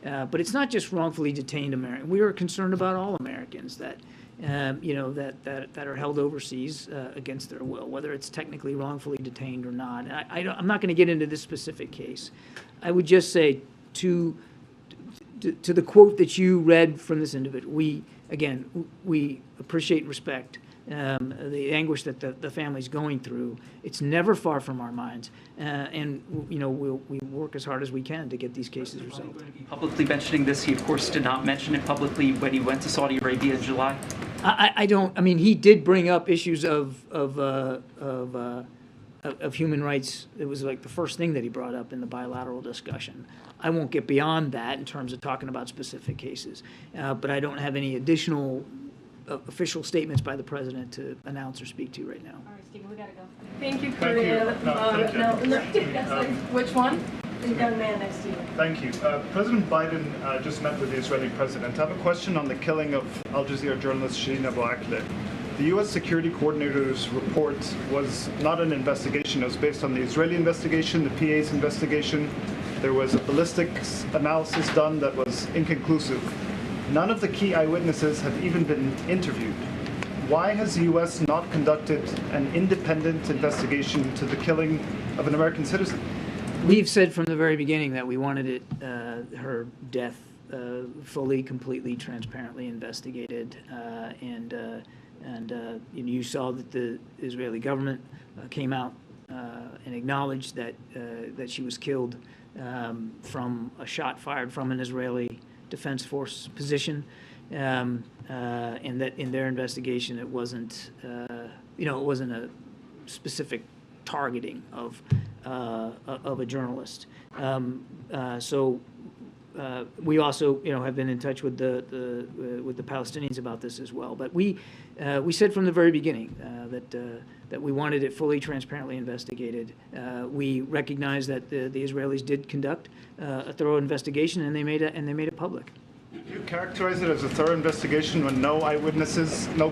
But it's not just wrongfully detained Americans. We are concerned about all Americans that, that are held overseas against their will, whether it's technically wrongfully detained or not. I'm not going to get into this specific case. I would just say to the quote that you read from this individual, we appreciate and respect the anguish that the family's going through. It's never far from our minds, and we work as hard as we can to get these cases resolved. Publicly mentioning this, he of course did not mention it publicly when he went to Saudi Arabia in July. I mean, he did bring up issues of human rights. It was like the first thing that he brought up in the bilateral discussion. I won't get beyond that in terms of talking about specific cases, but I don't have any additional official statements by the president to announce or speak to right now. All right, Stephen, we gotta go. Thank you, Thank you. Karine. No, thank you. Which one? The young man next to you. Thank you. President Biden just met with the Israeli president. I have a question on the killing of Al Jazeera journalist Shireen Abu Akleh. The U.S. Security Coordinator's report was not an investigation. It was based on the Israeli investigation, the PA's investigation. There was a ballistics analysis done that was inconclusive. None of the key eyewitnesses have even been interviewed. Why has the U.S. not conducted an independent investigation to the killing of an American citizen? We've said from the very beginning that we wanted her death fully, completely, transparently investigated, and you saw that the Israeli government came out and acknowledged that she was killed from a shot fired from an Israeli Defense Force position, and that in their investigation it wasn't, it wasn't a specific targeting of a journalist. So we also, have been in touch with the Palestinians about this as well. But we said from the very beginning that we wanted it fully, transparently investigated. We recognize that the Israelis did conduct a thorough investigation, and they made it public. Do you characterize it as a thorough investigation when no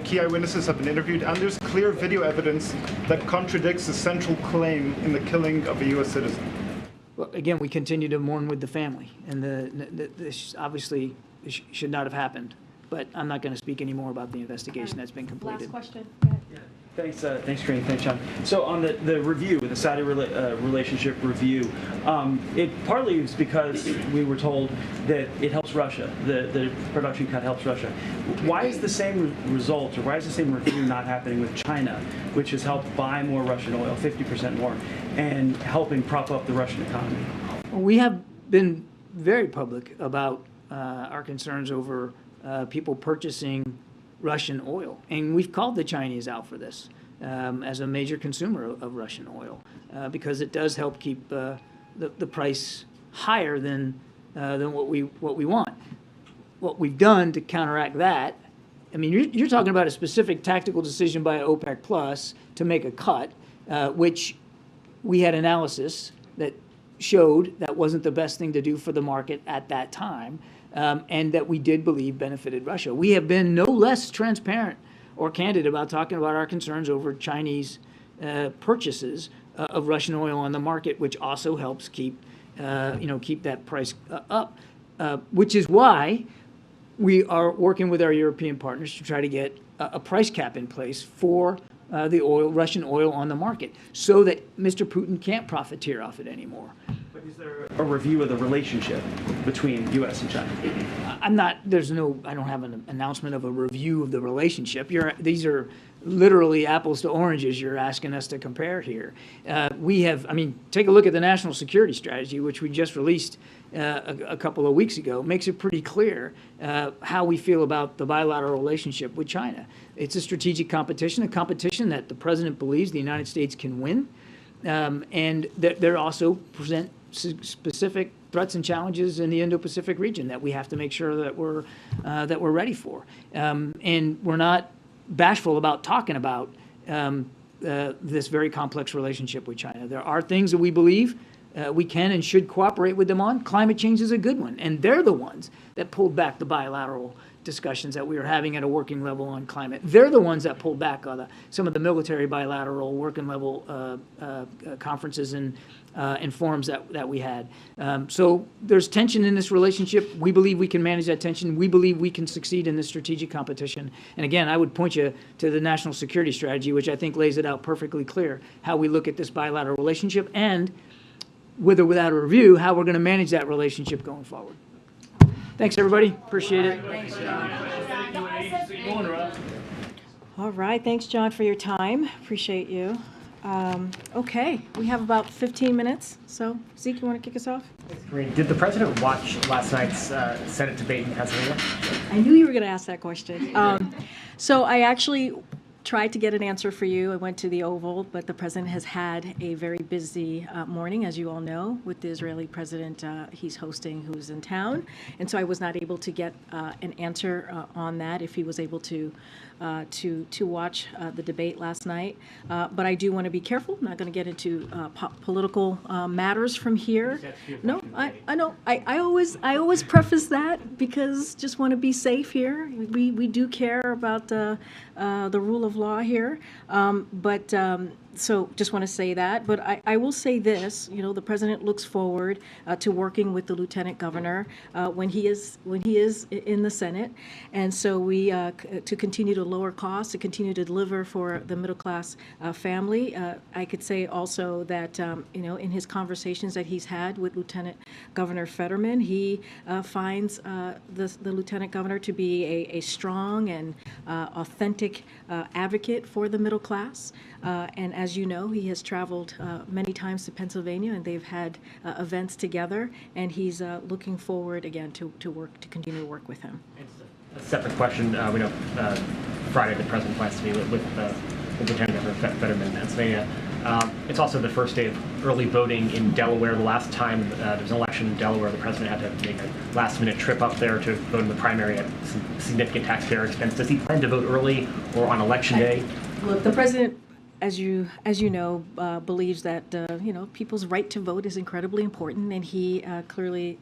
key eyewitnesses have been interviewed, and there's clear video evidence that contradicts the central claim in the killing of a U.S. citizen? Well, again, we continue to mourn with the family, and this obviously should not have happened. But I'm not going to speak any more about the investigation that's been completed. Last question. Thanks, Karine. Thanks, John. So on the review, the Saudi relationship review, it partly is because we were told that it helps Russia. The production cut helps Russia. Why is the same result, or why is the same review not happening with China, which has helped buy more Russian oil, 50% more, and helping prop up the Russian economy? We have been very public about our concerns over people purchasing Russian oil, and we've called the Chinese out for this as a major consumer of Russian oil because it does help keep the price higher than what we want. What we've done to counteract that, I mean, you're talking about a specific tactical decision by OPEC Plus to make a cut, which we had analysis that showed that wasn't the best thing to do for the market at that time. And that we did believe benefited Russia. We have been no less transparent or candid about talking about our concerns over Chinese purchases of Russian oil on the market, which also helps keep that price up. Which is why we are working with our European partners to try to get a price cap in place for the Russian oil on the market, so that Mr. Putin can't profiteer off it anymore. But is there a review of the relationship between U.S. and China? I don't have an announcement of a review of the relationship. These are literally apples to oranges you're asking us to compare here. We have, I mean, take a look at the national security strategy, which we just released a couple of weeks ago. Makes it pretty clear how we feel about the bilateral relationship with China. It's a strategic competition, a competition that the president believes the United States can win. And there also present specific threats and challenges in the Indo-Pacific region that we have to make sure that we're ready for. And we're not bashful about talking about this very complex relationship with China. There are things that we believe we can and should cooperate with them on. Climate change is a good one, and they're the ones that pulled back the bilateral discussions that we were having at a working level on climate. They're the ones that pulled back on some of the military bilateral working level conferences and forums that we had. So there's tension in this relationship. We believe we can manage that tension. We believe we can succeed in this strategic competition. And again, I would point you to the national security strategy, which I think lays it out perfectly clear, how we look at this bilateral relationship and, with or without a review, how we're going to manage that relationship going forward. Thanks, everybody. Appreciate it. Thanks, John. All right. Thanks, John, for your time. Appreciate you. Okay. We have about 15 minutes. So, Zeke, you want to kick us off? Karine, did the president watch last night's Senate debate in Pennsylvania? I knew you were going to ask that question. So I actually tried to get an answer for you. I went to the Oval, but the president has had a very busy morning, as you all know, with the Israeli president he's hosting, who's in town. And so I was not able to get an answer on that, if he was able to watch the debate last night. But I do want to be careful. I'm not going to get into political matters from here. No, I know. I always preface that because just want to be safe here. We do care about the rule of law here. So just want to say that. But I will say this, the president looks forward to working with the lieutenant governor when he is in the Senate. And so we, to continue to lower costs, to continue to deliver for the middle class family. I could say also that, in his conversations that he's had with Lieutenant Governor Fetterman, he finds the lieutenant governor to be a strong and authentic advocate for the middle class. And as you know, he has traveled many times to Pennsylvania, and they've had events together. And he's looking forward again to continue to work with him. A separate question. We know Friday the president plans to meet with Lieutenant Governor Fetterman in Pennsylvania. It's also the first day of early voting in Delaware. The last time there was an election in Delaware, the president had to make a last-minute trip up there to vote in the primary at some significant taxpayer expense. Does he plan to vote early or on election day? Look, the president, as you know, believes that people's right to vote is incredibly important, and he clearly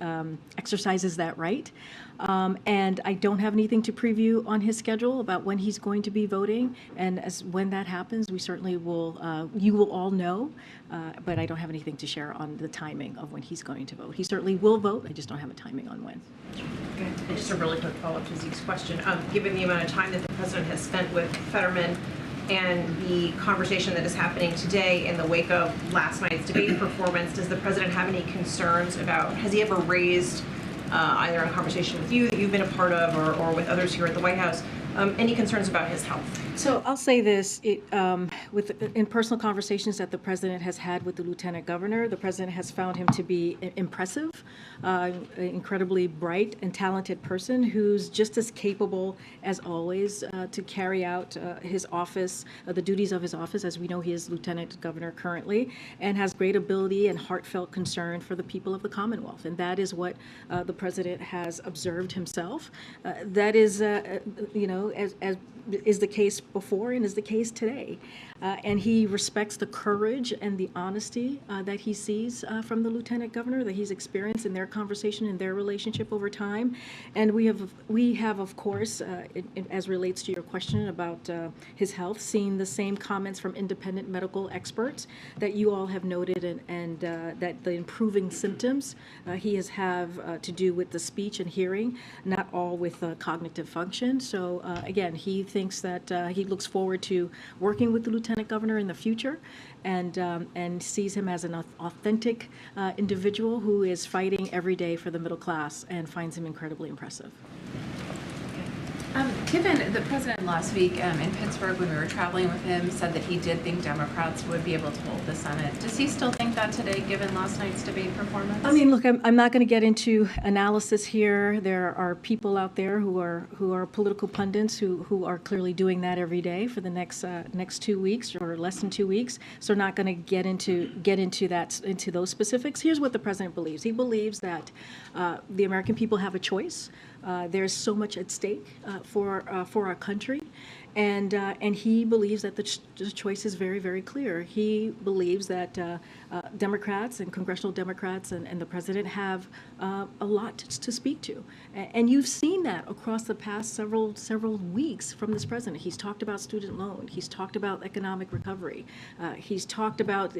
exercises that right. And I don't have anything to preview on his schedule about when he's going to be voting. And when that happens, we certainly will. You will all know, but I don't have anything to share on the timing of when he's going to vote. He certainly will vote. I just don't have a timing on when. Okay. And just a really quick follow-up to Zeke's question. Given the amount of time that the president has spent with Fetterman, and the conversation that is happening today in the wake of last night's debate performance, does the president have any concerns about, has he ever raised, either in a conversation with you that you've been a part of or with others here at the White House, any concerns about his health? So I'll say this, in personal conversations that the president has had with the lieutenant governor, the president has found him to be impressive, an incredibly bright and talented person who's just as capable as always to carry out his office, the duties of his office. As we know, he is lieutenant governor currently, and has great ability and heartfelt concern for the people of the Commonwealth. And that is what the president has observed himself. That is, as is the case before and is the case today. And he respects the courage and the honesty that he sees from the lieutenant governor, that he's experienced in their conversation and their relationship over time. And we have of course, as relates to your question about his health, seen the same comments from independent medical experts that you all have noted, and that the improving symptoms he has have to do with the speech and hearing, not all with cognitive function. So again, he thinks that he looks forward to working with the lieutenant governor in the future, and sees him as an authentic individual who is fighting every day for the middle class, and finds him incredibly impressive. Given the president last week in Pittsburgh, when we were traveling with him, said that he did think Democrats would be able to hold the Senate. Does he still think that today, given last night's debate performance? I mean, look, I'm not going to get into analysis here. There are people out there who are political pundits who are clearly doing that every day for the next 2 weeks or less than 2 weeks. So not going to get into those specifics. Here's what the president believes. He believes that the American people have a choice. There's so much at stake for our country, and he believes that the choice is very, very clear. He believes that Democrats and congressional Democrats and the president have a lot to speak to, and you've seen that across the past several weeks from this president. He's talked about student loan. He's talked about economic recovery. He's talked about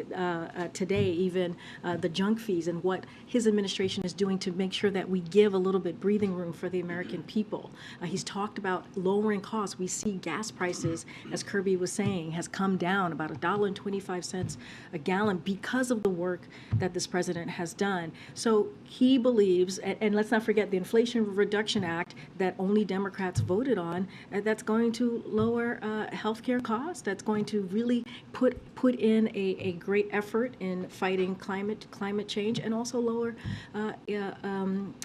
today even the junk fees and what his administration is doing to make sure that we give a little bit breathing room for the American people. He's talked about lowering costs. We see gas prices, as Kirby was saying, has come down about $1.25 a gallon because of the work that this president has done. So he believes, and let's not forget the Inflation Reduction Act that only Democrats voted on, that's going to lower healthcare costs. That's going to really put in a great effort in fighting climate change and also lower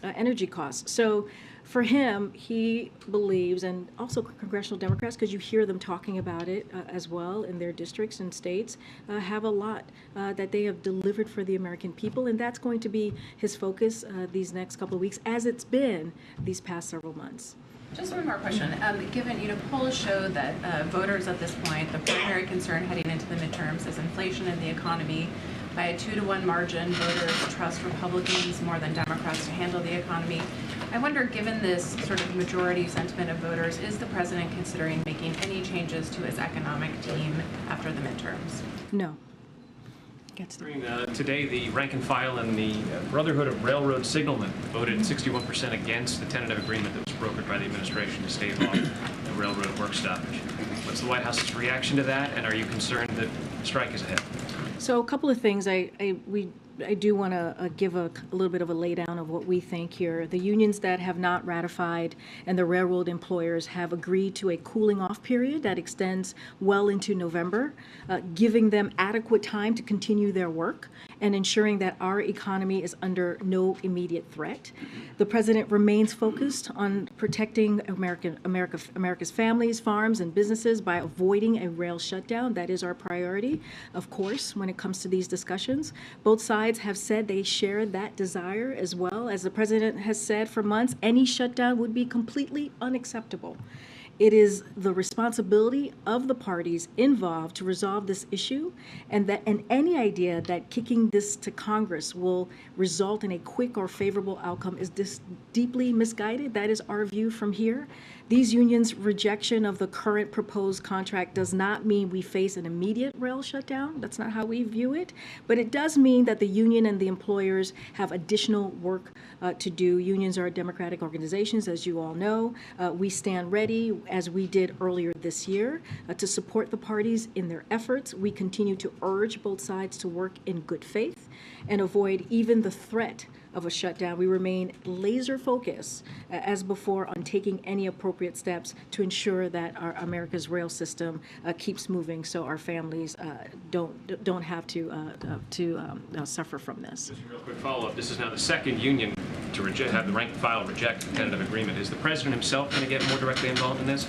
energy costs. So for him, he believes, and also congressional Democrats, because you hear them talking about it as well in their districts and states, have a lot that they have delivered for the American people, and that's going to be his focus these next couple of weeks, as it's been these past several months. Just one more question. Given, polls show that voters at this point, the primary concern heading into the midterms is inflation and the economy. By a 2-to-1 margin, voters trust Republicans more than Democrats to handle the economy. I wonder, given this sort of majority sentiment of voters, is the president considering making any changes to his economic team after the midterms? No. Today, the rank and file and the Brotherhood of Railroad Signalmen voted 61% against the tentative agreement that was brokered by the administration to stave off the railroad work stoppage. What's the White House's reaction to that, and are you concerned that the strike is ahead? So a couple of things. I do want to give a little bit of a laydown of what we think here. The unions that have not ratified and the railroad employers have agreed to a cooling off period that extends well into November, giving them adequate time to continue their work and ensuring that our economy is under no immediate threat. The president remains focused on protecting America's families, farms, and businesses by avoiding a rail shutdown. That is our priority, of course, when it comes to these discussions. Both sides have said they share that desire as well. As the president has said for months, any shutdown would be completely unacceptable. It is the responsibility of the parties involved to resolve this issue, and any idea that kicking this to Congress will result in a quick or favorable outcome is deeply misguided. That is our view from here. These unions' rejection of the current proposed contract does not mean we face an immediate rail shutdown. That's not how we view it. But it does mean that the union and the employers have additional work to do. Unions are democratic organizations, as you all know. We stand ready, as we did earlier this year, to support the parties in their efforts. We continue to urge both sides to work in good faith and avoid even the threat of a shutdown. We remain laser focused, as before, on taking any appropriate steps to ensure that our America's rail system keeps moving, so our families don't have to suffer from this. Just a real quick follow-up. This is now the second union to have the rank and file reject the tentative agreement. Is the president himself going to get more directly involved in this?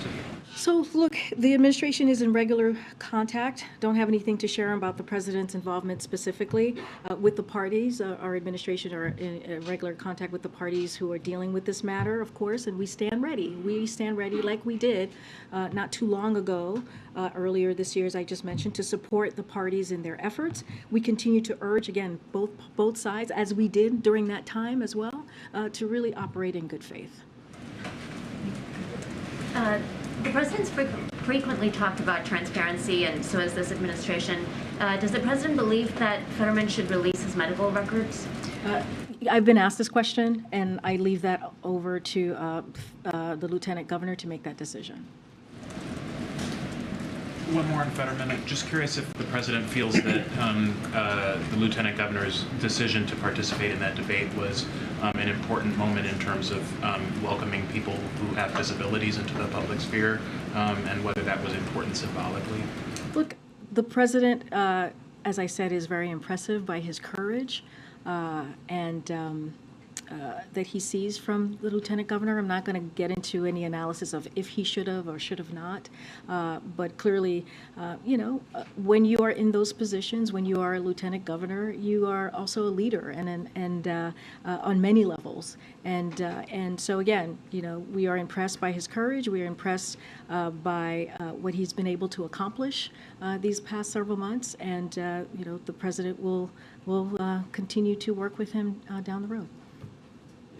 So, look, the administration is in regular contact. Don't have anything to share about the president's involvement specifically with the parties. Our administration are in regular contact with the parties who are dealing with this matter, of course, and we stand ready. We stand ready like we did not too long ago, earlier this year, as I just mentioned, to support the parties in their efforts. We continue to urge, again, both sides, as we did during that time as well, to really operate in good faith. The president's frequently talked about transparency, and so has this administration. Does the president believe that Fetterman should release his medical records? I've been asked this question, and I leave that over to the lieutenant governor to make that decision. One more on Fetterman. I'm just curious if the president feels that the lieutenant governor's decision to participate in that debate was an important moment in terms of welcoming people who have disabilities into the public sphere, and whether that was important symbolically. Look, the president, as I said, is very impressive by his courage and that he sees from the lieutenant governor. I'm not going to get into any analysis of if he should have or should have not, but clearly, when you are in those positions, when you are a lieutenant governor, you are also a leader and on many levels. And so again, we are impressed by his courage. We are impressed by what he's been able to accomplish these past several months, and the president will continue to work with him down the road.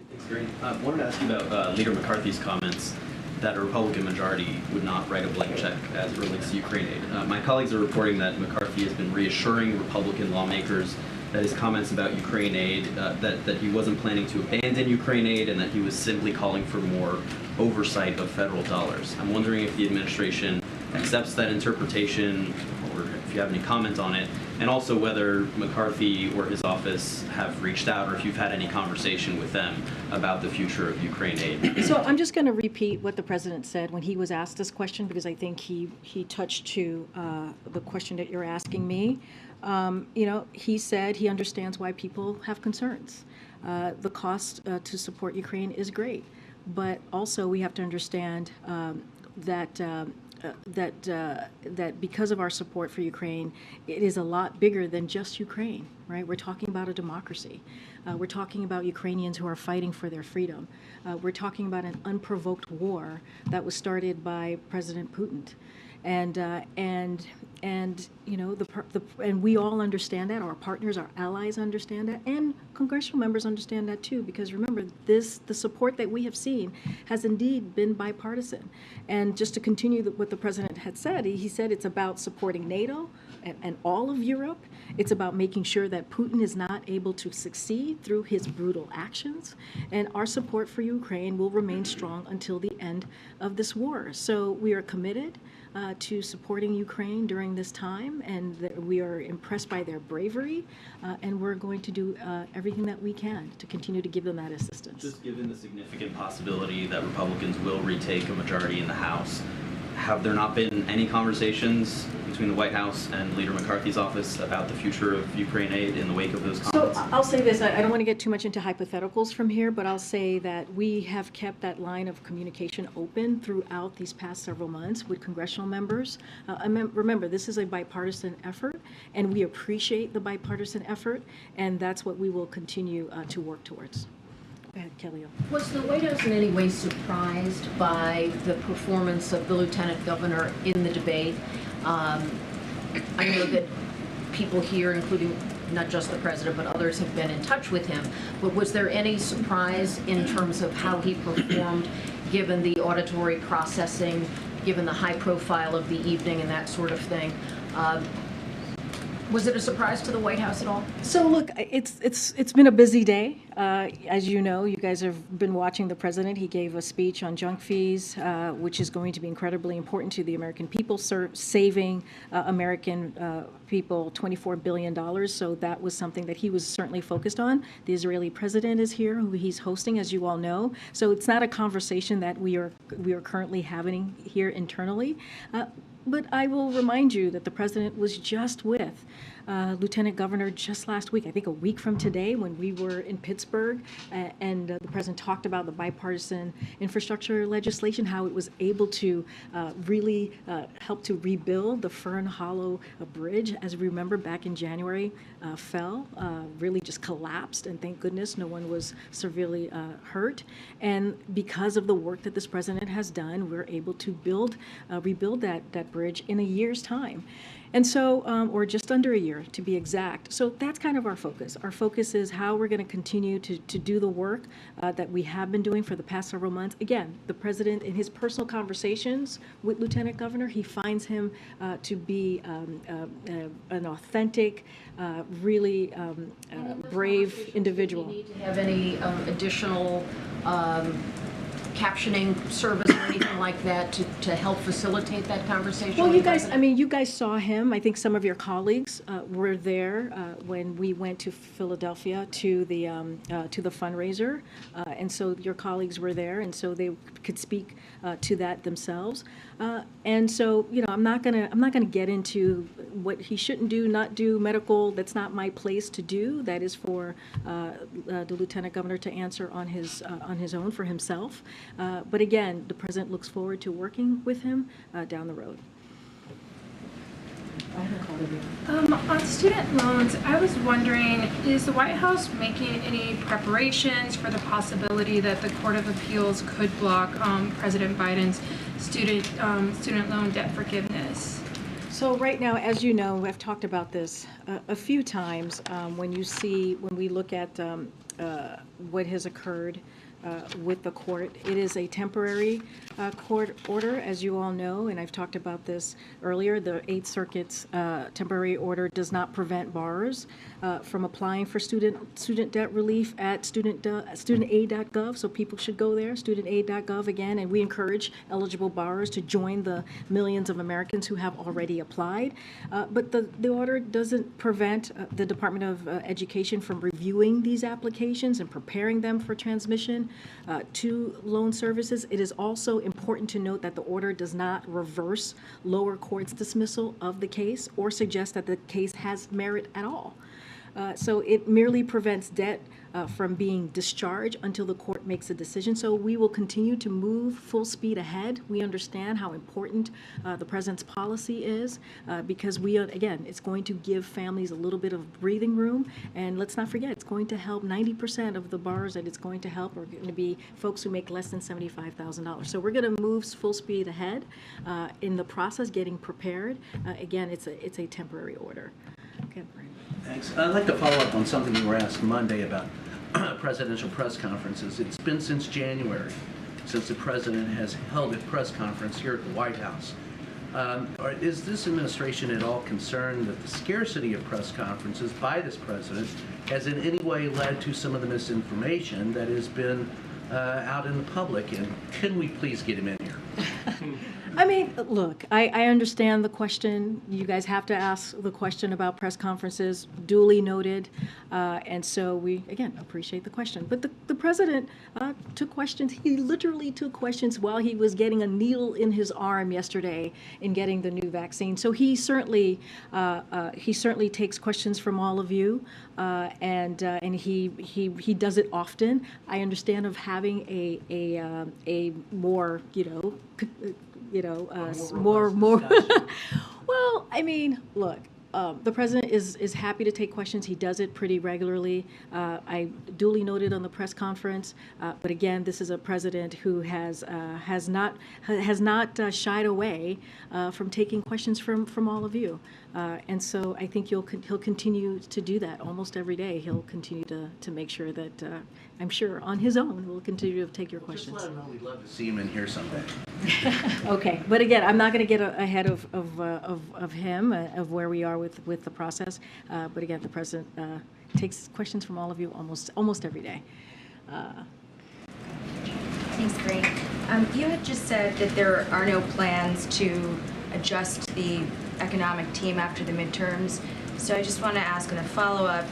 Thanks, Karine. I wanted to ask you about Leader McCarthy's comments that a Republican majority would not write a blank check as it relates to Ukraine aid. My colleagues are reporting that McCarthy has been reassuring Republican lawmakers that his comments about Ukraine aid, that he wasn't planning to abandon Ukraine aid and that he was simply calling for more oversight of federal dollars. I'm wondering if the administration accepts that interpretation, or if you have any comment on it, and also whether McCarthy or his office have reached out, or if you've had any conversation with them about the future of Ukraine aid. So I'm just going to repeat what the president said when he was asked this question, because I think he touched to the question that you're asking me. He said he understands why people have concerns. The cost to support Ukraine is great, but also we have to understand that because of our support for Ukraine, it is a lot bigger than just Ukraine, right? We're talking about a democracy. We're talking about Ukrainians who are fighting for their freedom. We're talking about an unprovoked war that was started by President Putin. And we all understand that. Our partners, our allies understand that, and congressional members understand that too. Because remember, the support that we have seen has indeed been bipartisan. And just to continue what the president had said, he said it's about supporting NATO and all of Europe. It's about making sure that Putin is not able to succeed through his brutal actions. And our support for Ukraine will remain strong until the end of this war. So we are committed to supporting Ukraine during this time, and we are impressed by their bravery, and we're going to do everything that we can to continue to give them that assistance. Just given the significant possibility that Republicans will retake a majority in the House, have there not been any conversations between the White House and Leader McCarthy's office about the future of Ukraine aid in the wake of those comments? So I'll say this, I don't want to get too much into hypotheticals from here, but I'll say that we have kept that line of communication open throughout these past several months with congressional members. Remember, this is a bipartisan effort, and we appreciate the bipartisan effort, and that's what we will continue to work towards. Go ahead, Kelly. Was the White House in any way surprised by the performance of the lieutenant governor in the debate? I know that people here, including not just the president, but others have been in touch with him. But was there any surprise in terms of how he performed, given the auditory processing, given the high profile of the evening and that sort of thing? Was it a surprise to the White House at all? So look, it's been a busy day. As you know, you guys have been watching the president. He gave a speech on junk fees, which is going to be incredibly important to the American people, saving American people $24 billion. So that was something that he was certainly focused on. The Israeli president is here, who he's hosting, as you all know. So it's not a conversation that we are currently having here internally. But I will remind you that the president was just with Lieutenant Governor just last week, I think a week from today, when we were in Pittsburgh, and the president talked about the bipartisan infrastructure legislation, how it was able to really help to rebuild the Fern Hollow Bridge. As we remember, back in January, fell, really just collapsed, and thank goodness no one was severely hurt. And because of the work that this president has done, we're able to rebuild that bridge in a year's time. And so, or just under a year to be exact. So that's kind of our focus. Our focus is how we're going to continue to do the work that we have been doing for the past several months. Again, the president, in his personal conversations with Lieutenant Governor, he finds him to be an authentic, really brave individual. Do you need to have any additional captioning service or anything like that to help facilitate that conversation? Well, with you the guys, president? I mean, you guys saw him. I think some of your colleagues were there when we went to Philadelphia to the fundraiser, and so your colleagues were there, and so they could speak to that themselves. And so, you know, I'm not gonna get into what he shouldn't do, not do medical. That's not my place to do. That is for the Lieutenant Governor to answer on his own for himself. But again, the president looks forward to working with him down the road. On student loans, I was wondering, is the White House making any preparations for the possibility that the Court of Appeals could block President Biden's student loan debt forgiveness? So right now, as you know, I've talked about this a few times. When we look at what has occurred with the court, it is a temporary court order, as you all know, and I've talked about this earlier. The Eighth Circuit's temporary order does not prevent borrowers from applying for student debt relief at studentaid.gov, so people should go there, studentaid.gov again, and we encourage eligible borrowers to join the millions of Americans who have already applied. But the order doesn't prevent the Department of Education from reviewing these applications and preparing them for transmission to loan services. It is also important to note that the order does not reverse lower court's dismissal of the case or suggest that the case has merit at all. So it merely prevents debt from being discharged until the court makes a decision. So we will continue to move full speed ahead. We understand how important the president's policy is because again, it's going to give families a little bit of breathing room. And let's not forget, it's going to help 90% of the borrowers that it's going to help are going to be folks who make less than $75,000. So we're going to move full speed ahead in the process, getting prepared. Again, it's a temporary order. Okay. Thanks. I'd like to follow up on something you were asked Monday about presidential press conferences. It's been since January since the president has held a press conference here at the White House. Is this administration at all concerned that the scarcity of press conferences by this president has in any way led to some of the misinformation that has been out in the public? And can we please get him in here? I mean, look, I understand the question. You guys have to ask the question about press conferences, duly noted. And so we, again, appreciate the question. But the president took questions. He literally took questions while he was getting a needle in his arm yesterday in getting the new vaccine. So he certainly takes questions from all of you. And he does it often. I understand of having a more, more. Well, I mean, look, the president is happy to take questions. He does it pretty regularly. I duly noted on the press conference. But again, this is a president who has not shied away from taking questions from all of you. And so I think he'll continue to do that almost every day. He'll continue to make sure that I'm sure on his own will continue to take your questions. Just let him know we'd love to see him in here someday. Okay, but again, I'm not going to get ahead of him of where we are with the process. But again, the president takes questions from all of you almost every day. Thanks, Karine. You had just said that there are no plans to adjust the economic team after the midterms. So I just want to ask in a follow-up,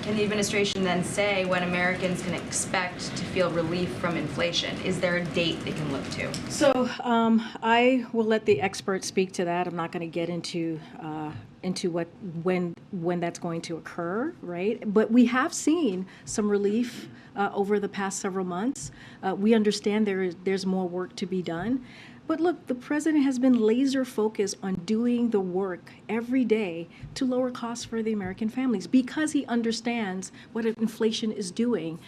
can the administration then say when Americans can expect to feel relief from inflation? Is there a date they can look to? So I will let the experts speak to that. I'm not going to get into when that's going to occur, right? But we have seen some relief over the past several months. We understand there's more work to be done. But look, the president has been laser focused on doing the work every day to lower costs for the American families because he understands what inflation is doing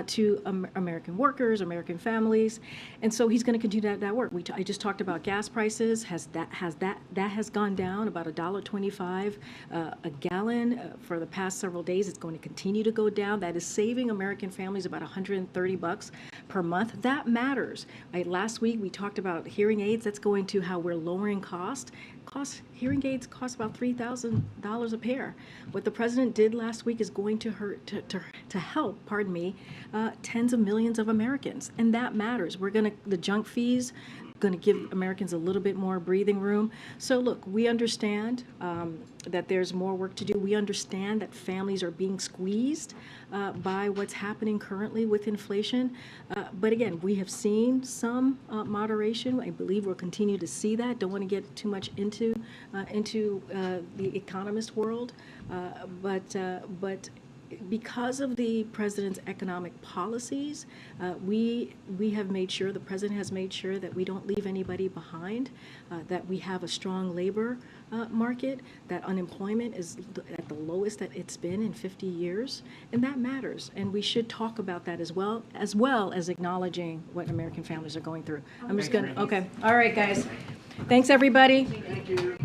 to American workers, American families, and so he's going to continue that work. I just talked about gas prices. That has gone down about $1.25 a gallon for the past several days. It's going to continue to go down. That is saving American families about $130 per month. That matters. Last week we talked about hearing aids. That's going to how we're lowering costs hearing aids cost about $3,000 a pair. What the president did last week is going to help, tens of millions of Americans, and that matters. The junk fees going to give Americans a little bit more breathing room. So look, we understand that there's more work to do. We understand that families are being squeezed by what's happening currently with inflation. But again, we have seen some moderation. I believe we'll continue to see that. Don't want to get too much into the economist world, but because of the president's economic policies, we have made sure, the president has made sure that we don't leave anybody behind, that we have a strong labor market, that unemployment is at the lowest that it's been in 50 years, and that matters. And we should talk about that as well as acknowledging what American families are going through. I'm just going to, okay. All right, guys. Thanks, everybody. Thank you.